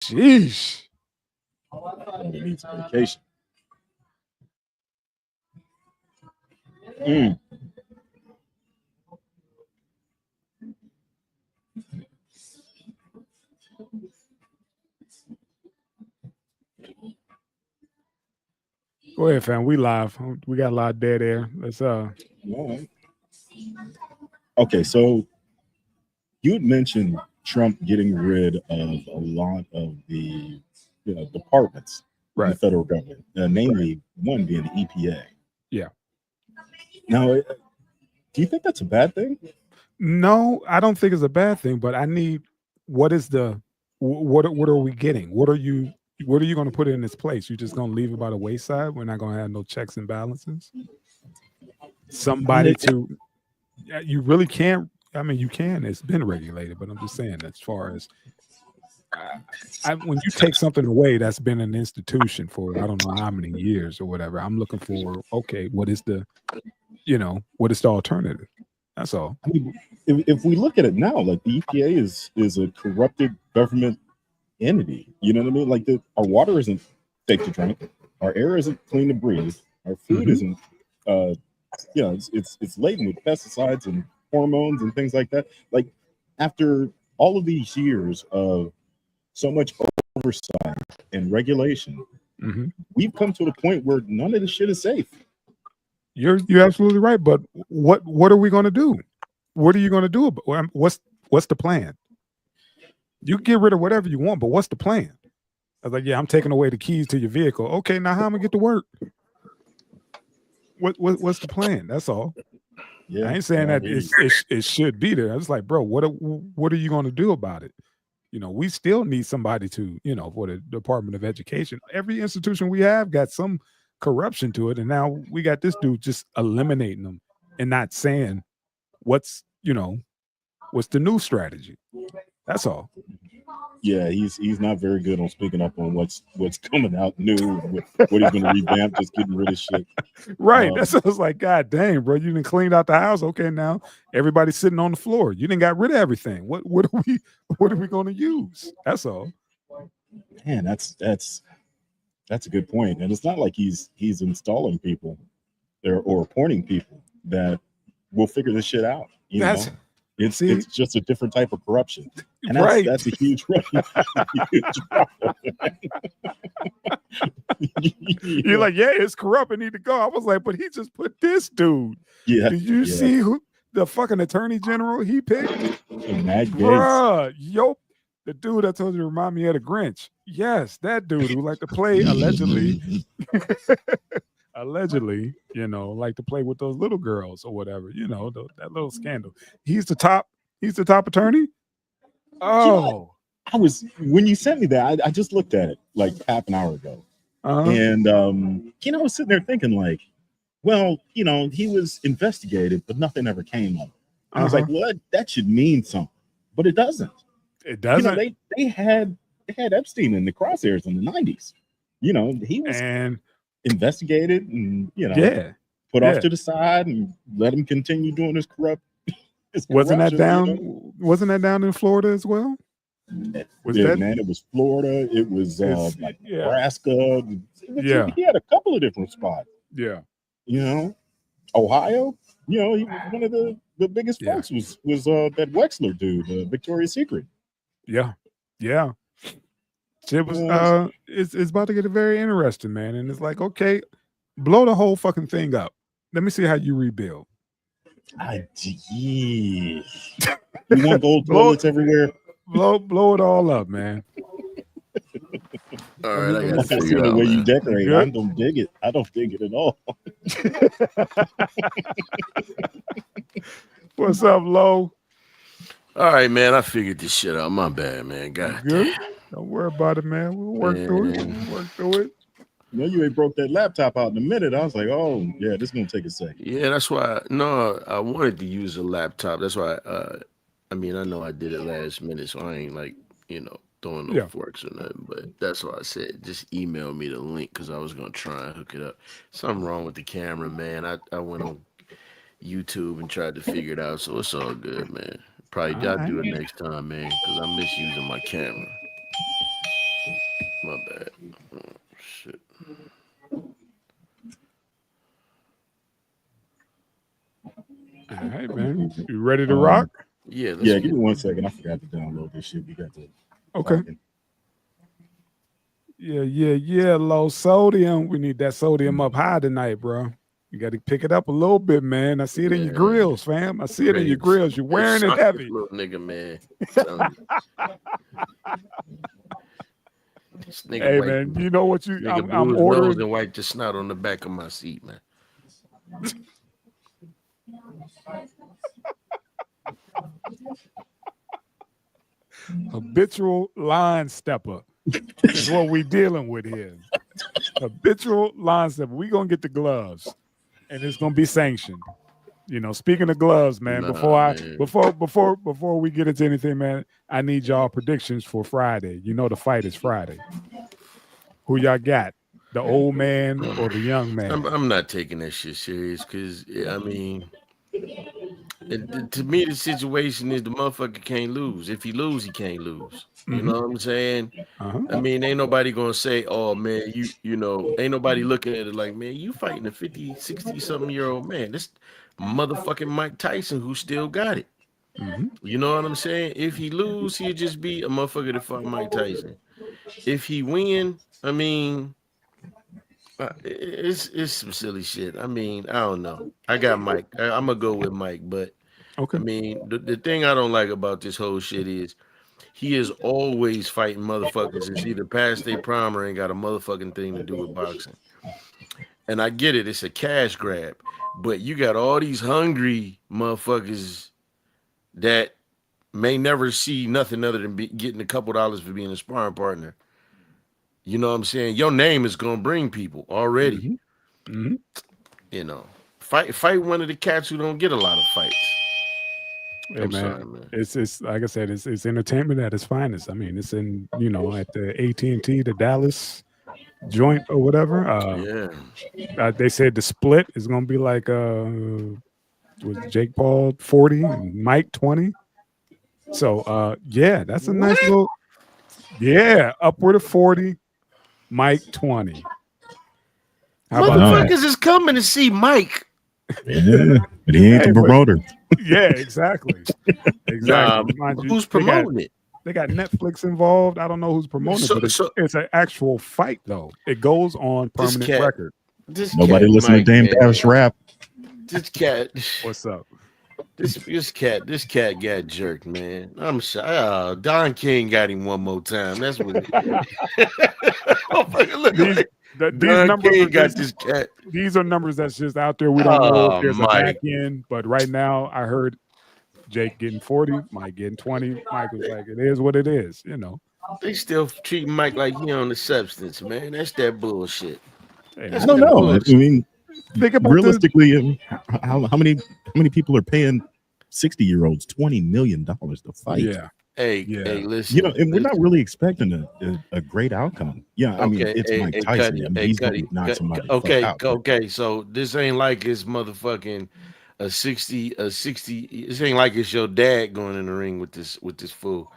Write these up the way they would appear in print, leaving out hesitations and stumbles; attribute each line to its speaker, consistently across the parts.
Speaker 1: Sheesh.
Speaker 2: He needs medication. Mm.
Speaker 1: Go ahead, fam. We live. We got a lot of dead air. Let's
Speaker 2: All right. Okay, so you had mentioned Trump getting rid of a lot of the departments in the
Speaker 1: right.
Speaker 2: federal government, namely one being the EPA.
Speaker 1: Yeah.
Speaker 2: Now, do you think that's a bad thing?
Speaker 1: No, I don't think it's a bad thing, but I need what is the what are we getting? What are you going to put in its place? You're just going to leave it by the wayside? We're not going to have no checks and balances? Somebody to you really can't. I mean, you can. It's been regulated, but I'm just saying, as far as when you take something away that's been an institution for I don't know how many years or whatever, I'm looking for okay, what is the alternative? That's all.
Speaker 2: I mean, if we look at it now, like the EPA is a corrupted government entity. You know what I mean? Like our water isn't safe to drink, our air isn't clean to breathe, our food isn't. It's laden with pesticides and hormones and things like that. Like after all of these years of so much oversight and regulation, we've come to the point where none of this shit is safe.
Speaker 1: You're absolutely right. But what are we going to do? What are you going to do? What's the plan? You can get rid of whatever you want, but what's the plan? I was like, yeah, I'm taking away the keys to your vehicle. Okay, now how am I gonna get to work? What's the plan? That's all. Yeah, I ain't saying that it should be there. I was like, bro, what are you going to do about it? We still need somebody to, for the Department of Education. Every institution we have got some corruption to it, and now we got this dude just eliminating them and not saying what's the new strategy. That's all.
Speaker 2: Yeah, he's not very good on speaking up on what's coming out new, what he's going to revamp, just getting rid of shit.
Speaker 1: Right. That's what I was like, God dang, bro, you done cleaned out the house. Okay, now everybody's sitting on the floor. You didn't got rid of everything. What are we going to use? That's all.
Speaker 2: Man, that's a good point. And it's not like he's installing people or appointing people that will figure this shit out. It's just a different type of corruption, and that's a huge problem.
Speaker 1: You're like, yeah, it's corrupt. It need to go. I was like, but he just put this dude.
Speaker 2: Yeah.
Speaker 1: Did you see who the fucking attorney general he picked?
Speaker 2: Bruh,
Speaker 1: the dude I told you remind me of the Grinch. Yes, that dude who like to play allegedly. Allegedly, like to play with those little girls or whatever, that little scandal. He's the top attorney. Oh,
Speaker 2: when you sent me that, I just looked at it like half an hour ago. And I was sitting there thinking like, well, he was investigated, but nothing ever came of it. I was like, well, that should mean something, but it doesn't.
Speaker 1: It doesn't.
Speaker 2: They had Epstein in the crosshairs in the 90s. He was investigated and put off to the side and let him continue doing his corrupt.
Speaker 1: Wasn't that down in Florida as well?
Speaker 2: Man, it was Florida. It was Nebraska. He had a couple of different spots.
Speaker 1: Yeah,
Speaker 2: Ohio. He was one of the biggest folks. Was that Wexler dude, Victoria's Secret.
Speaker 1: Yeah. It was it's about to get very interesting, man. And it's like, okay, blow the whole fucking thing up. Let me see how you rebuild.
Speaker 2: You want gold toilets everywhere?
Speaker 1: Blow it all up, man.
Speaker 3: All right, I got to
Speaker 2: see
Speaker 3: figure
Speaker 2: the
Speaker 3: out
Speaker 2: way you decorate. I don't dig it. I don't dig it at all.
Speaker 3: What's up, Lo? All right, man. I figured this shit out. My bad, man. God damn.
Speaker 1: Don't worry about it, man. We'll work through it.
Speaker 2: No, you ain't broke that laptop out in a minute. I was like, oh, yeah, this is going to take a second.
Speaker 3: Yeah, that's why. I wanted to use a laptop. That's why. I know I did it last minute, so I ain't throwing no forks or nothing. But that's why I said just email me the link because I was going to try and hook it up. Something wrong with the camera, man. I went on YouTube and tried to figure it out, so it's all good, man. Probably I'll do it next time, man, because I miss using my camera.
Speaker 1: right, man. You ready to rock?
Speaker 3: Yeah.
Speaker 2: Give me 1 second. I forgot to download this shit. We got to.
Speaker 1: Okay. Talking. Yeah. Low sodium. We need that sodium up high tonight, bro. You got to pick it up a little bit, man. I see it in your grills, fam. I see it in your grills. You're wearing it heavy.
Speaker 3: Little nigga, man.
Speaker 1: Hey, man, you know what you... I'm ordering...
Speaker 3: and wipe the snot on the back of my seat, man.
Speaker 1: Habitual line stepper is what we dealing with here. Habitual line stepper. We gonna get the gloves, and it's gonna be sanctioned. You know, speaking of gloves, man. Before we get into anything, man, I need y'all predictions for Friday. You know, the fight is Friday. Who y'all got? The old man or the young man?
Speaker 3: I'm not taking that shit serious because I mean. To me, the situation is the motherfucker can't lose. If he lose, he can't lose. You know what I'm saying? I mean, ain't nobody gonna say, oh man, you know, ain't nobody looking at it like, man, you fighting a 50, 60 something year old man. This motherfucking Mike Tyson who still got it. You know what I'm saying? If he lose, he'll just be a motherfucker that fought Mike Tyson. If he win, I mean, it's some silly shit. I mean, I don't know. I got Mike. I'm gonna go with Mike, but okay. I mean, the thing I don't like about this whole shit is he is always fighting motherfuckers that's either past their prime or ain't got a motherfucking thing to do with boxing. And I get it, it's a cash grab, but you got all these hungry motherfuckers that may never see nothing other than getting a couple dollars for being a sparring partner. You know what I'm saying? Your name is gonna bring people already. You know, fight one of the cats who don't get a lot of fights.
Speaker 1: Hey, sorry, man. It's like I said, it's entertainment at its finest. I mean, it's in, you know, at the AT&T, the Dallas joint or whatever. They said the split is gonna be like was Jake Paul 40 and Mike 20. So that's a nice little upward of 40. Mike 20.
Speaker 3: Motherfuckers is coming to see Mike.
Speaker 2: Yeah, but he ain't the promoter.
Speaker 1: Yeah, exactly.
Speaker 3: Who's promoting it?
Speaker 1: They got Netflix involved. I don't know who's promoting it, but it's an actual fight, though. It goes on permanent record.
Speaker 2: Nobody listen to Dame Dash rap.
Speaker 3: This cat.
Speaker 1: What's up?
Speaker 3: This cat got jerked, man. I'm sure. Don King got him one more time. That's what.
Speaker 1: These numbers got this cat. These are numbers that's just out there. We don't know if there's a back end, but right now I heard Jake getting 40, Mike getting 20. Mike was like, it is what it is, you know.
Speaker 3: They still treat Mike like he on the substance, man. That's that bullshit.
Speaker 2: I don't know. Bullshit. I mean, think about realistically, how many people are paying 60-year-olds $20 million to fight?
Speaker 3: Hey, listen.
Speaker 2: You know, and we're not really expecting a great outcome. Yeah, I mean, it's Mike Tyson. I mean, he's going to knock somebody out.
Speaker 3: Okay. So this ain't like it's motherfucking a 60. This ain't like it's your dad going in the ring with this fool.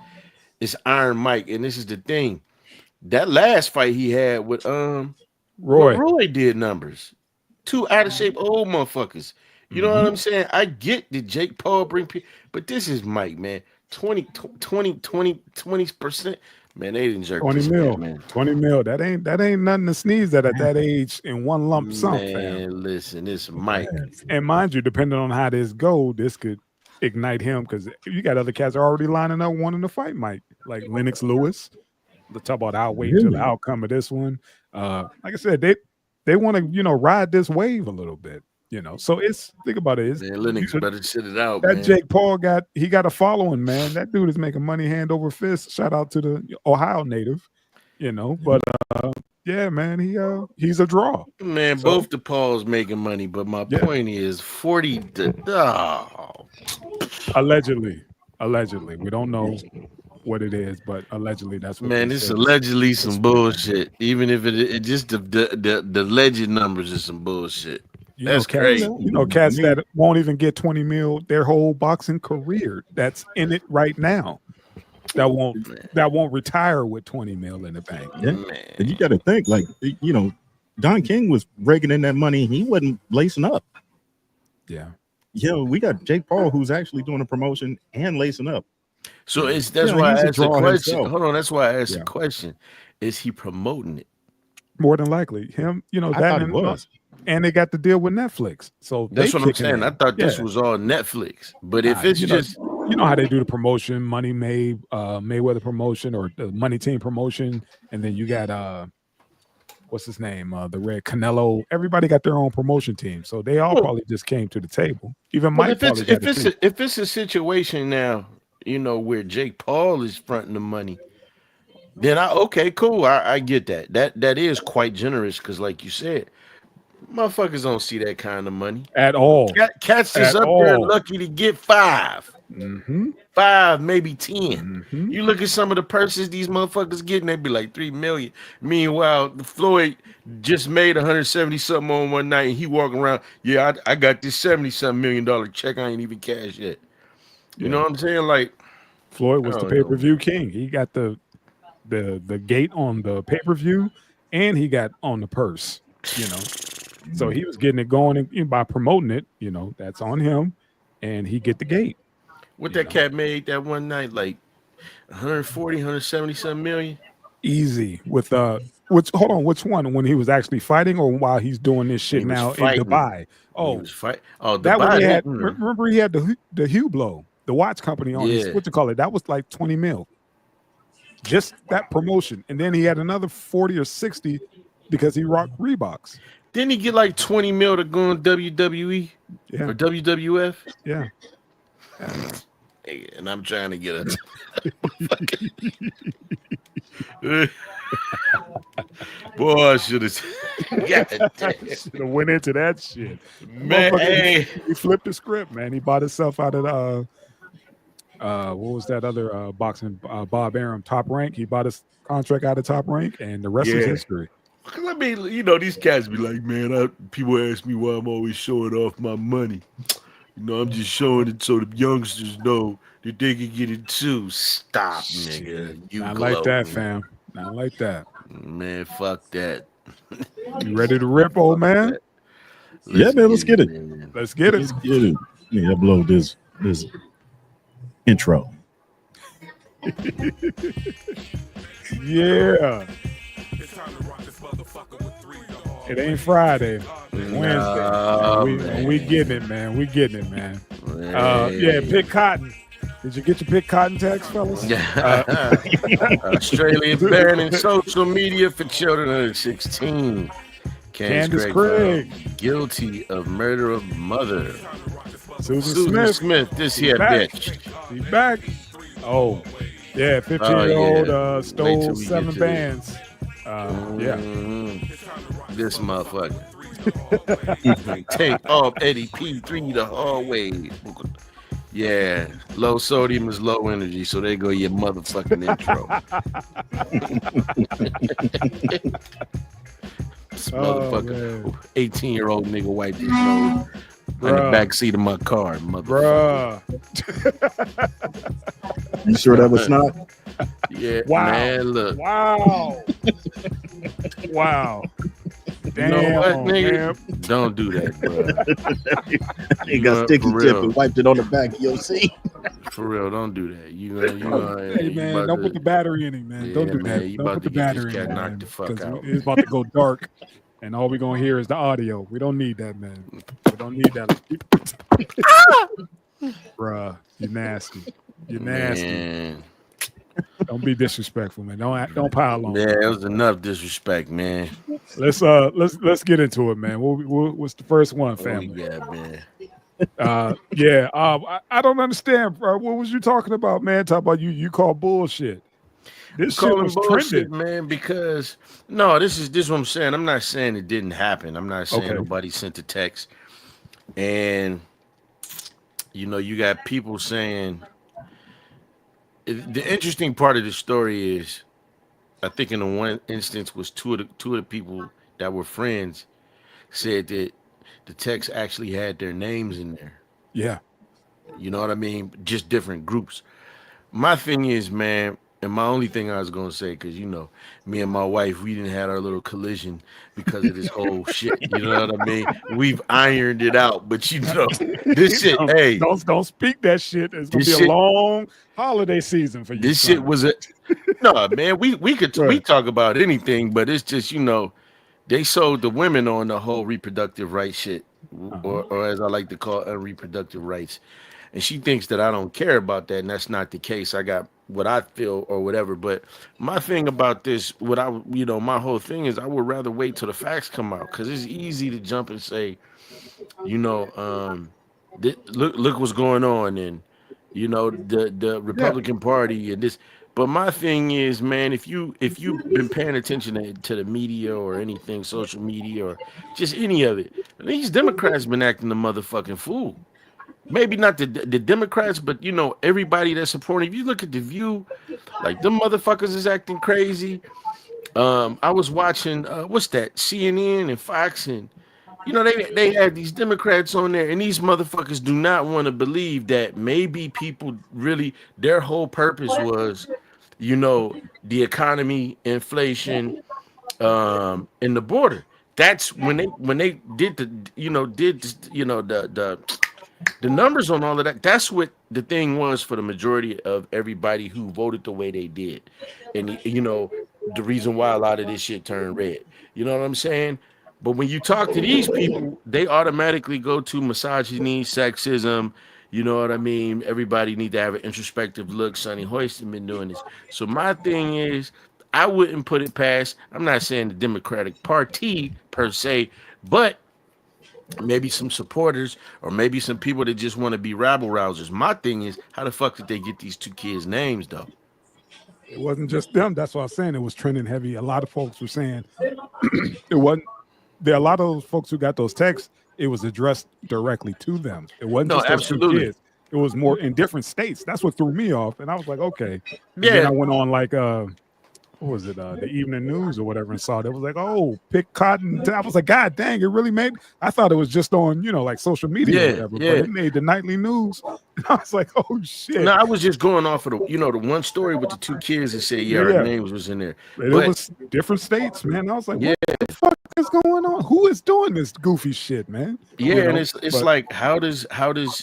Speaker 3: It's Iron Mike, and this is the thing. That last fight he had with Roy did numbers. Two out of shape old motherfuckers. You know what I'm saying? I get that Jake Paul bring people, but this is Mike, man. 20%. Man, they didn't jerk
Speaker 1: 20 mil, man. 20 mil. That ain't nothing to sneeze at that age in one lump sum.
Speaker 3: Man, listen, it's Mike.
Speaker 1: And mind you, depending on how this go, this could ignite him because you got other cats already lining up wanting to fight Mike, like Lennox Lewis. Let's talk about our wait till the outcome of this one. Like I said, they want to, you know, ride this wave a little bit. You know, so think about it.
Speaker 3: Lennox better sit it out.
Speaker 1: That
Speaker 3: man.
Speaker 1: Jake Paul got a following, man. That dude is making money hand over fist. Shout out to the Ohio native, you know. But yeah, man, he's a draw.
Speaker 3: Man, so, both the Pauls making money, but my point is 40.
Speaker 1: Allegedly, we don't know what it is, but allegedly that's what.
Speaker 3: Man, it's allegedly some bullshit. Even if it just the alleged numbers is some bullshit. That's crazy.
Speaker 1: You know, cats that won't even get 20 mil their whole boxing career. That's in it right now. That won't retire with 20 mil in the bank.
Speaker 2: Yeah. And you got to think, like, you know, Don King was raking in that money. He wasn't lacing up.
Speaker 1: Yeah.
Speaker 2: we got Jake Paul who's actually doing a promotion and lacing up.
Speaker 3: So that's why I asked the question. Himself. Hold on, that's why I asked the question. Is he promoting it?
Speaker 1: More than likely, him. That was. And they got to deal with Netflix. So
Speaker 3: that's what I'm saying. I thought this was all Netflix. But if it's just
Speaker 1: how they do the promotion, Money Mayweather promotion or the Money Team promotion, and then you got what's his name? The Red Canelo. Everybody got their own promotion team. So they all probably just came to the table. Even Mike.
Speaker 3: If it's a situation now, where Jake Paul is fronting the money, then okay, cool. I get that. That is quite generous because, like you said, motherfuckers don't see that kind of money
Speaker 1: at all.
Speaker 3: Cats is up there lucky to get 5. 5, maybe 10. You look at some of the purses these motherfuckers getting, they be like 3 million. Meanwhile, Floyd just made 170 something on one night, and he walking around. Yeah, I got this $70-something million check. I ain't even cash yet. You know what I'm saying? Like
Speaker 1: Floyd was the pay-per-view king. He got the gate on the pay-per-view, and he got on the purse. So he was getting it going by promoting it. That's on him, and he get the gate.
Speaker 3: What that cat made that one night, like 140, 170 something million?
Speaker 1: Easy with which one? When he was actually fighting, or while he's doing this shit now in Dubai?
Speaker 3: Oh, he was Dubai.
Speaker 1: That one he had. Remember, he had the Hublot, the watch company on his what you call it? That was like 20 mil. Just that promotion, and then he had another 40 or 60 because he rocked Reeboks.
Speaker 3: Didn't he get like 20 mil to go on WWE or WWF?
Speaker 1: Yeah.
Speaker 3: And I'm trying to get a boy, I should have
Speaker 1: went into that shit.
Speaker 3: Man,
Speaker 1: he flipped the script, man. He bought himself out of what was that other boxing Bob Arum, Top Rank? He bought his contract out of Top Rank, and the rest is history.
Speaker 3: I mean, these cats be like, man, people ask me why I'm always showing off my money. I'm just showing it so the youngsters know that they can get it too. Stop, nigga.
Speaker 1: Not like that, fam. Not like that.
Speaker 3: Man, fuck that.
Speaker 1: You ready to rip, old man?
Speaker 2: Let's get it.
Speaker 1: Let's get it.
Speaker 2: Let's get it. Yeah, upload this intro.
Speaker 1: Yeah. It ain't Friday. It's Wednesday. We getting it, man. We getting it, man. Pick cotton. Did you get your pick cotton text, fellas?
Speaker 3: Australian banning social media for children under 16.
Speaker 1: Candice Craig
Speaker 3: guilty of murder of mother.
Speaker 1: Susan
Speaker 3: Smith, this here bitch.
Speaker 1: She's back. Oh, yeah, 15-year-old stole 7 bands.
Speaker 3: This motherfucker. Take off Eddie P3 the hallway. Yeah, low sodium is low energy, so there go your motherfucking intro. This motherfucker, 18-year-old nigga wiped his nose in the back seat of my car, motherfucker.
Speaker 2: You sure that was not?
Speaker 3: Yeah,
Speaker 1: wow.
Speaker 3: Man, look.
Speaker 1: Wow. Wow. Damn,
Speaker 3: you know what, nigga?
Speaker 1: Man.
Speaker 3: Don't do that, bro.
Speaker 2: He got sticky tip and wiped it on the back of your seat.
Speaker 3: For real, don't do that.
Speaker 1: Hey, man, don't put the battery in it, man.
Speaker 3: Yeah,
Speaker 1: don't do
Speaker 3: man,
Speaker 1: that. Don't put the battery in it.
Speaker 3: Knocked the fuck out.
Speaker 1: It's about to go dark, and all we're going to hear is the audio. We don't need that, man. We don't need that. Bruh, you're nasty. You're nasty.
Speaker 3: Man.
Speaker 1: Don't be disrespectful, man. Don't pile on.
Speaker 3: Yeah, it was enough disrespect, man.
Speaker 1: Let's get into it, man. What's the first one, family?
Speaker 3: Man.
Speaker 1: I don't understand, bro. What was you talking about, man? Talk about you call bullshit. This shit was
Speaker 3: bullshit,
Speaker 1: trending,
Speaker 3: man. Because this is what I'm saying. I'm not saying it didn't happen. I'm not saying nobody sent the text, and you got people saying. The interesting part of the story is, I think in the one instance was two of the people that were friends said that the text actually had their names in there.
Speaker 1: Yeah.
Speaker 3: You know what I mean? Just different groups. My thing is, man, And my only thing I was gonna say, because you know, me and my wife, we didn't have our little collision because of this whole shit. You know what I mean? We've ironed it out, but you know, this shit. Hey,
Speaker 1: don't speak that shit. It's gonna be a long holiday season for you.
Speaker 3: This shit was a no, man. We could we talk about anything, but it's just, you know, they sold the women on the whole reproductive rights shit, or as I like to call it, unreproductive rights. And she thinks that I don't care about that, and that's not the case. I got what I feel or whatever. But my thing about this, you know, my whole thing is I would rather wait till the facts come out, because it's easy to jump and say, you know, look what's going on, and you know, the Republican Party and this. But my thing is, man, if you've been paying attention to the media or anything, social media or just any of it, these Democrats been acting the motherfucking fool. Maybe not the Democrats, but you know, everybody that's supporting. If you look at the View, like them motherfuckers is acting crazy. I was watching what's that, CNN and Fox, and you know, they had these Democrats on there, and these motherfuckers do not want to believe that maybe people really, their whole purpose was, you know, the economy, inflation, and the border. That's when they did the numbers on all of that. That's what the thing was for the majority of everybody who voted the way they did, and you know, the reason why a lot of this shit turned red. You know what I'm saying? But when you talk to these people, they automatically go to misogyny, sexism. You know what I mean? Everybody need to have an introspective look. Sonny Hoyson been doing this. So my thing is, I wouldn't put it past. I'm not saying the Democratic Party per se, but maybe some supporters or maybe some people that just want to be rabble rousers. My thing is, how the fuck did they get these two kids' names though?
Speaker 1: It wasn't just them. That's what I was saying. It was trending heavy. A lot of folks were saying it wasn't. There are a lot of those folks who got those texts. It was addressed directly to them. It wasn't just those two kids. It was more in different states. That's what threw me off. And I was like, okay. And then I went on like what was it, the evening news or whatever, and saw it. It was like, oh, pick cotton. I was like, God dang, it really made. I thought it was just on, you know, like social media or whatever, but it made the nightly news. And I was like, oh shit.
Speaker 3: No, I was just going off of the, you know, the one story with the two kids that said, our names was in there.
Speaker 1: But it was different states, man. I was like, what the fuck is going on? Who is doing this goofy shit, man?
Speaker 3: Yeah, you know? And it's like, how does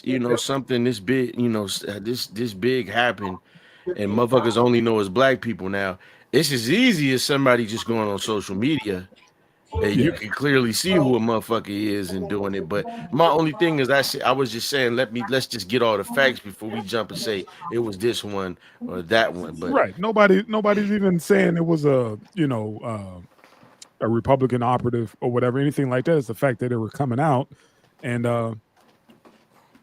Speaker 3: you know, something this big, you know, this big happen, and motherfuckers only know as black people now. It's as easy as somebody just going on social media and you can clearly see who a motherfucker is and doing it. But my only thing is, I was just saying, let's just get all the facts before we jump and say it was this one or that one. But
Speaker 1: nobody's even saying it was a, you know, a Republican operative or whatever, anything like that. It's the fact that they were coming out, and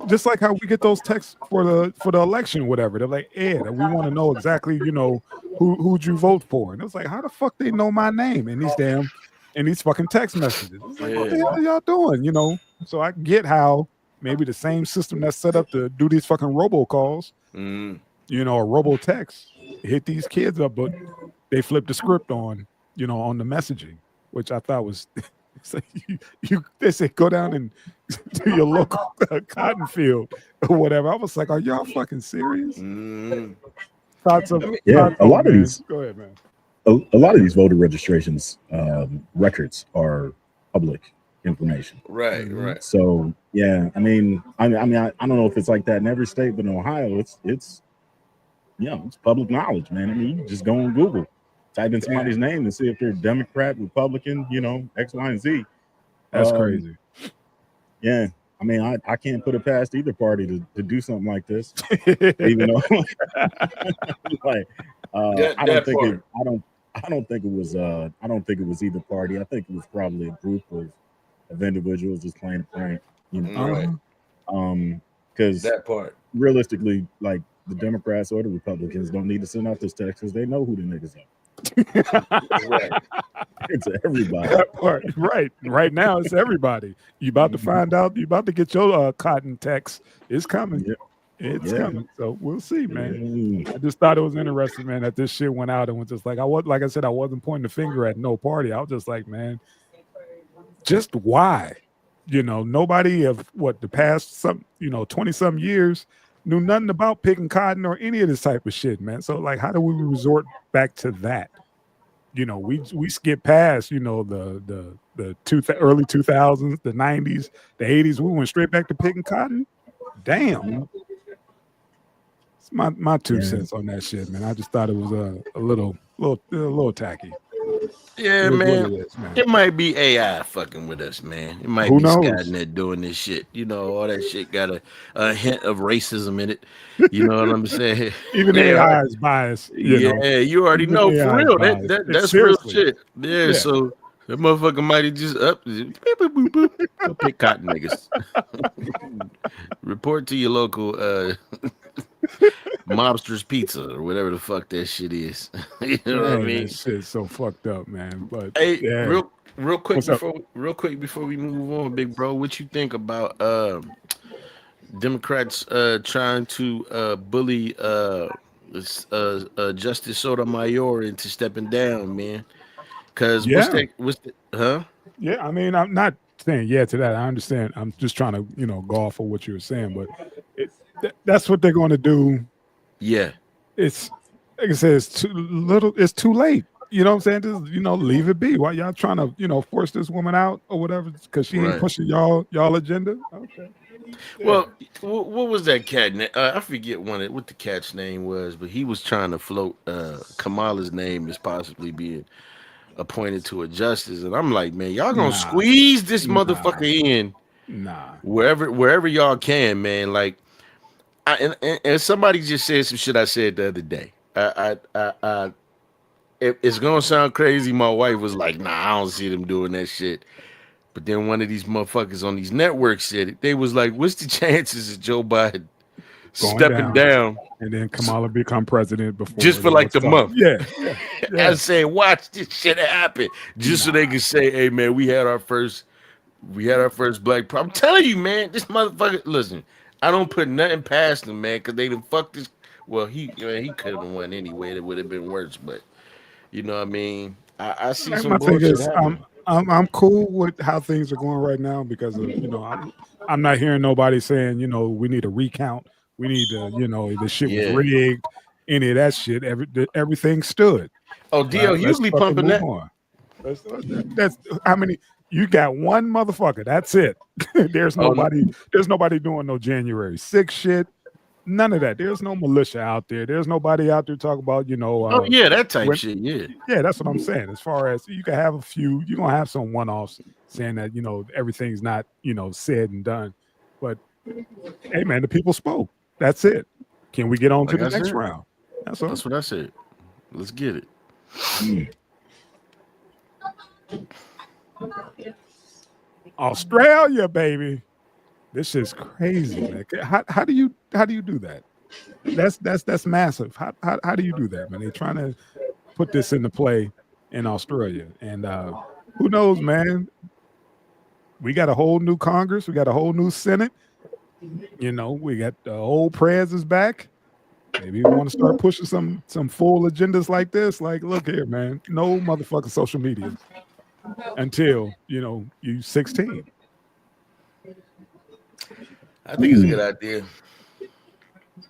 Speaker 1: just like how we get those texts for the election, whatever. They're like, Ed, we want to know exactly, you know, who'd you vote for? And it was like, how the fuck they know my name in these fucking text messages? It's like, what the hell are y'all doing? You know? So I get how maybe the same system that's set up to do these fucking robocalls, you know, or robo text, hit these kids up, but they flipped the script on, you know, on the messaging, which I thought was. It's like they say go down and to your local cotton field or whatever. I was like, are y'all fucking serious? Thoughts of
Speaker 2: a lot of these.
Speaker 1: Go ahead, man.
Speaker 2: A lot of these voter registrations records are public information.
Speaker 3: Right.
Speaker 2: So yeah, I mean, I don't know if it's like that in every state, but in Ohio, it's you know, it's public knowledge, man. I mean, you can just go on Google, type in somebody's name and see if they're Democrat, Republican, you know, X, Y, and Z.
Speaker 1: That's crazy.
Speaker 2: Yeah. I mean, I can't put it past either party to do something like this, even though like I don't think it was either party. I think it was probably a group of individuals just playing a prank, you know. Because
Speaker 3: that part,
Speaker 2: realistically, like the Democrats or the Republicans don't need to send out this text because they know who the niggas are. Right. It's everybody.
Speaker 1: That part, right now it's everybody. You about to find out, you about to get your cotton text. It's coming. It's coming. So we'll see, man. I just thought it was interesting, man, that this shit went out and was just like, like I said, I wasn't pointing the finger at no party. I was just like, man, just why? You know, nobody of the past 20 some years, knew nothing about picking cotton or any of this type of shit, man. So like, how do we resort back to that? You know, we skip past, you know, the early 2000s, the 90s, the 80s. We went straight back to picking cotton. Damn. It's my 2 cents on that shit, man. I just thought it was a little tacky.
Speaker 3: Yeah, man. It might be AI fucking with us, man. It might
Speaker 1: Who
Speaker 3: be
Speaker 1: knows?
Speaker 3: Skynet doing this shit. You know, all that shit got a hint of racism in it. You know what I'm saying?
Speaker 1: Even AI is biased. You know?
Speaker 3: You already
Speaker 1: Even
Speaker 3: know
Speaker 1: AI
Speaker 3: for
Speaker 1: is
Speaker 3: real.
Speaker 1: biased.
Speaker 3: That's
Speaker 1: Seriously.
Speaker 3: real shit. Yeah, so that motherfucker might have just up. Boop, boop, boop, boop. Go pick cotton niggas. Report to your local Mobster's Pizza or whatever the fuck that shit is. You know what I mean?
Speaker 1: That shit's so fucked up, man. But
Speaker 3: hey,
Speaker 1: yeah.
Speaker 3: real quick before we move on, big bro, what you think about Democrats trying to bully Justice Sotomayor into stepping down, man? Because huh?
Speaker 1: Yeah, I mean, I'm not saying to that. I understand. I'm just trying to, you know, go off of what you were saying, but that's what they're going to do.
Speaker 3: Yeah,
Speaker 1: it's like I said, it's too little. It's too late. You know what I'm saying? Just, you know, leave it be. Why y'all trying to, you know, force this woman out or whatever because she ain't pushing y'all agenda? Okay.
Speaker 3: Yeah. Well, what was that cat? I forget what the cat's name was, but he was trying to float Kamala's name as possibly being appointed to a justice, and I'm like, man, y'all gonna squeeze this motherfucker in, wherever y'all can, man. Like, and somebody just said some shit I said the other day. It's gonna sound crazy. My wife was like, nah, I don't see them doing that shit. But then one of these motherfuckers on these networks said it. They was like, what's the chances of Joe Biden stepping down
Speaker 1: and then Kamala become president before
Speaker 3: just for like the month?
Speaker 1: Yeah.
Speaker 3: I said, watch this shit happen just so they can say, hey man, we had our first black problem. I'm telling you, man, this motherfucker. Listen, I don't put nothing past him, man, because they done fucked this. Well, he could have won anyway. It would have been worse, but you know what I mean. I see some bullshit happening.
Speaker 1: I'm cool with how things are going right now because of, you know, I'm not hearing nobody saying, you know, we need a recount. We need to, you know, the shit was rigged. Any of that shit. Everything stood.
Speaker 3: Oh, Dio usually pumping that.
Speaker 1: That's how many. You got one motherfucker. That's it. There's nobody doing no January 6th shit. None of that. There's no militia out there. There's nobody out there talking about, you know.
Speaker 3: That type shit.
Speaker 1: Yeah, that's what I'm saying. As far as you can have a few, you're gonna have some one-offs saying that, you know, everything's not, you know, said and done. But hey, man, the people spoke. That's it. Can we get on to the next round? That's all.
Speaker 3: That's what I said. Let's get it.
Speaker 1: Australia, baby. This is crazy, man. How do you do that? That's massive. How do you do that, man? They're trying to put this into play in Australia, and who knows, man? We got a whole new Congress. We got a whole new Senate. You know, we got the old prez is back. Maybe we want to start pushing some full agendas like this. Like, look here, man. No motherfucking social media until, you know, you 16.
Speaker 3: I think it's a good idea.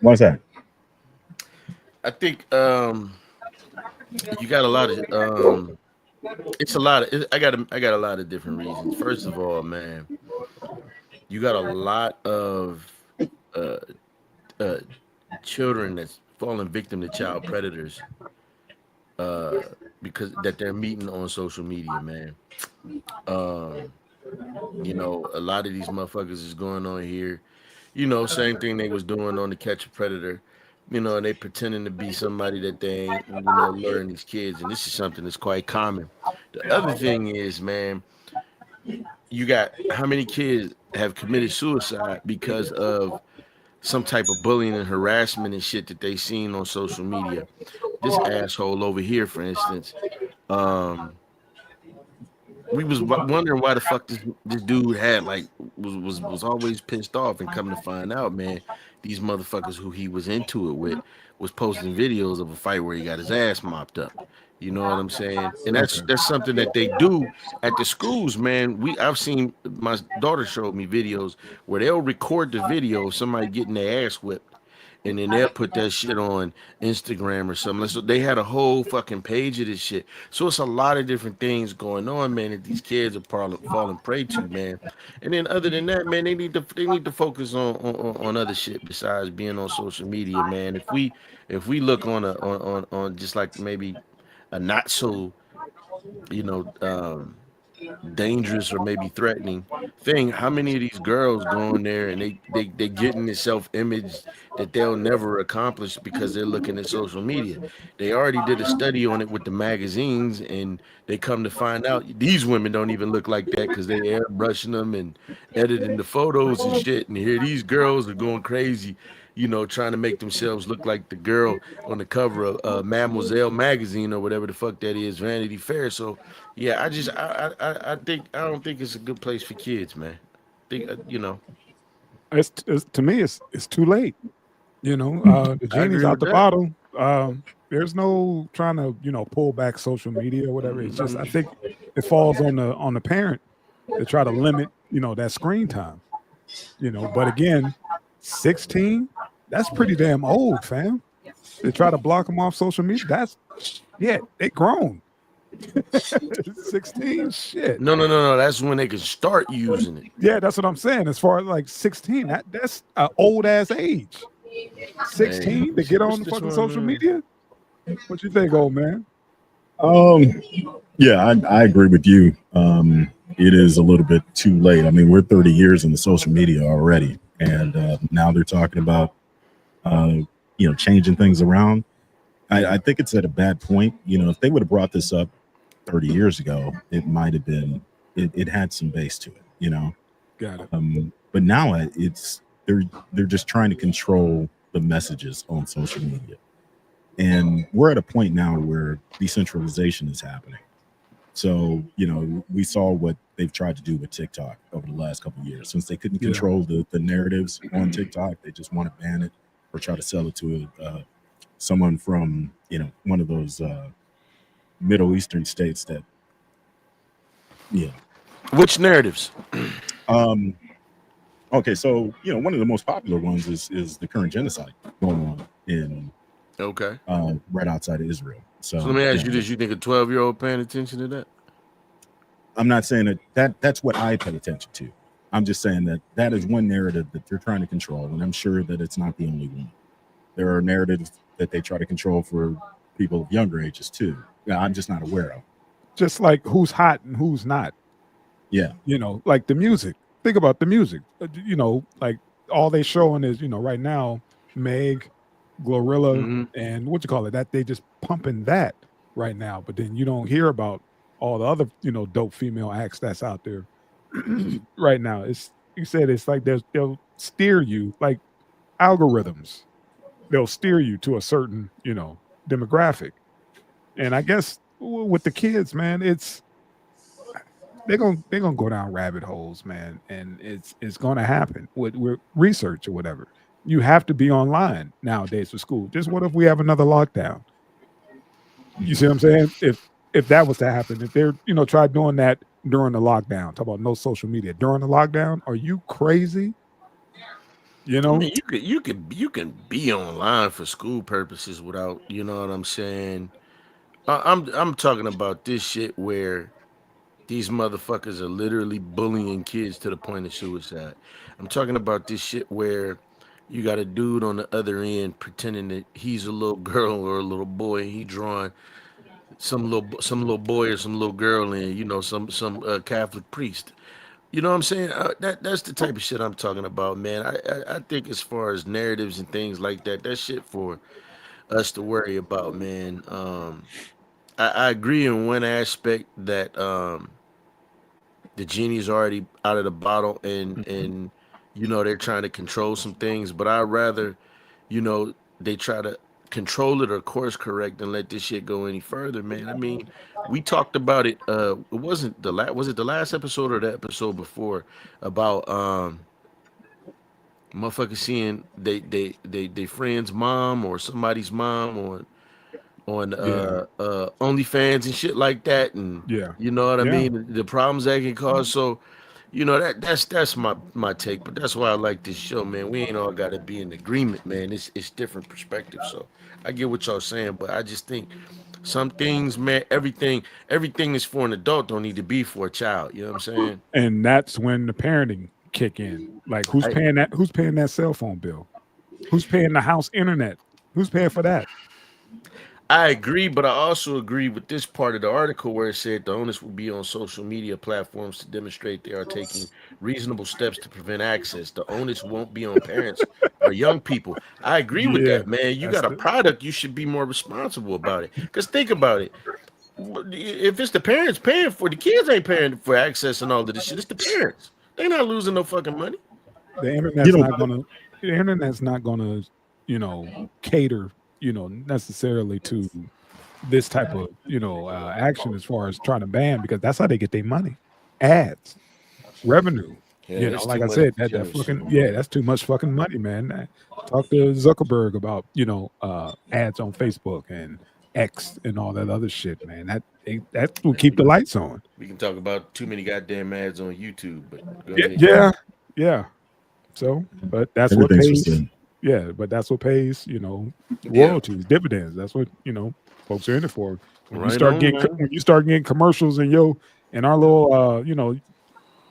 Speaker 2: What's that?
Speaker 3: I think you got a lot of it's a lot of I got a lot of different reasons. First of all, man, you got a lot of children that's falling victim to child predators because that they're meeting on social media, man. You know, a lot of these motherfuckers is going on here. You know, same thing they was doing on the Catch a Predator. You know, and they pretending to be somebody that they ain't, you know, luring these kids. And this is something that's quite common. The other thing is, man, you got how many kids have committed suicide because of some type of bullying and harassment and shit that they seen on social media. This asshole over here, for instance, we was wondering why the fuck this dude had like was always pissed off, and come to find out, man, these motherfuckers who he was into it with was posting videos of a fight where he got his ass mopped up. You know what I'm saying? And that's something that they do at the schools, man. I've seen, my daughter showed me videos where they'll record the video of somebody getting their ass whipped, and then they'll put that shit on Instagram or something. So they had a whole fucking page of this shit. So it's a lot of different things going on, man, that these kids are falling prey to, man. And then other than that, man, they need to focus on other shit besides being on social media, man. If we look on just like maybe a not so, you know, dangerous or maybe threatening thing, how many of these girls go in there and they get in this self-image that they'll never accomplish because they're looking at social media. They already did a study on it with the magazines, and they come to find out these women don't even look like that because they airbrushing them and editing the photos and shit, and here these girls are going crazy, trying to make themselves look like the girl on the cover of Mademoiselle magazine or whatever the fuck that is, Vanity Fair. So yeah, I don't think it's a good place for kids, man.
Speaker 1: It's to me, it's too late. The genie's out the bottle. There's no trying to pull back social media or whatever. It's just, I think it falls on the parent to try to limit that screen time. But again, 16, that's pretty damn old, fam. They try to block them off social media. That's they grown. 16, shit.
Speaker 3: No. That's when they can start using it.
Speaker 1: Yeah, that's what I'm saying. As far as like 16, that's an old ass age. 16 to get on the fucking social media. What you think, old man?
Speaker 2: Yeah, I agree with you. It is a little bit too late. I mean, we're 30 years in the social media already, and now they're talking about changing things around. I think it's at a bad point. If they would have brought this up 30 years ago, it might have been, it had some base to it,
Speaker 1: Got it.
Speaker 2: But now they're just trying to control the messages on social media. And we're at a point now where decentralization is happening. So, we saw what they've tried to do with TikTok over the last couple of years. Since they couldn't control the narratives on TikTok, they just want to ban it or try to sell it to someone from, one of those Middle Eastern states that,
Speaker 3: Which narratives?
Speaker 2: Okay, so one of the most popular ones is the current genocide going on in right outside of Israel. So
Speaker 3: let me ask you this: you think a 12-year-old paying attention to that?
Speaker 2: I'm not saying that's what I pay attention to. I'm just saying that is one narrative that they're trying to control, and I'm sure that it's not the only one. There are narratives that they try to control for people of younger ages too. I'm just not aware of.
Speaker 1: Just like who's hot and who's not.
Speaker 2: Yeah.
Speaker 1: Like the music. Think about the music. Like all they showing is, right now, Meg, Glorilla, and that they just pumping that right now. But then you don't hear about all the other, dope female acts that's out there right now. It's like they'll steer you like algorithms. They'll steer you to a certain, demographic. And I guess with the kids, man, they're gonna go down rabbit holes, man, and it's gonna happen with research or whatever. You have to be online nowadays for school. Just what if we have another lockdown? You see what I'm saying? If that was to happen, if they're try doing that during the lockdown, talk about no social media during the lockdown. Are you crazy? I
Speaker 3: mean, you can be online for school purposes without, you know what I'm saying? I'm talking about this shit where these motherfuckers are literally bullying kids to the point of suicide. I'm talking about this shit where you got a dude on the other end pretending that he's a little girl or a little boy, and he drawing some little boy or some little girl in, some Catholic priest. You know what I'm saying? That's the type of shit I'm talking about, man. I think as far as narratives and things like that shit for us to worry about, man. I agree in one aspect that the genie's already out of the bottle, and they're trying to control some things, but I'd rather they try to control it or course correct and let this shit go any further, man. I mean, we talked about it. It wasn't was it the last episode or the episode before about motherfuckers seeing they friend's mom or somebody's mom on OnlyFans and shit like that, and you know what I mean, the problems that can cause. So that's my take. But that's why I like this show, man. We ain't all got to be in agreement, man. It's different perspectives. So I get what y'all saying, but I just think some things, man, everything is for an adult don't need to be for a child. You know what I'm saying?
Speaker 1: And that's when the parenting kick in. Like, who's paying that? Who's paying that cell phone bill? Who's paying the house internet? Who's paying for that?
Speaker 3: I agree, but I also agree with this part of the article where it said the onus will be on social media platforms to demonstrate they are taking reasonable steps to prevent access. The onus won't be on parents or young people. I agree with that, man. You got a product, you should be more responsible about it. Because think about it. If it's the parents paying for it, the kids ain't paying for access and all of this shit. It's the parents. They're not losing no fucking money.
Speaker 1: The internet's not gonna, cater, necessarily to this type of, action as far as trying to ban, because that's how they get their money. Ads, revenue.
Speaker 3: Yeah,
Speaker 1: like I said, that fucking, that's too much fucking money, man. Talk to Zuckerberg about, ads on Facebook and X and all that other shit, man. That will keep the lights on.
Speaker 3: We can talk about too many goddamn ads on YouTube, but
Speaker 1: yeah. So, but that's what pays. Yeah, but that's what pays, royalties, dividends. That's what folks are in it for. When you start getting commercials in our little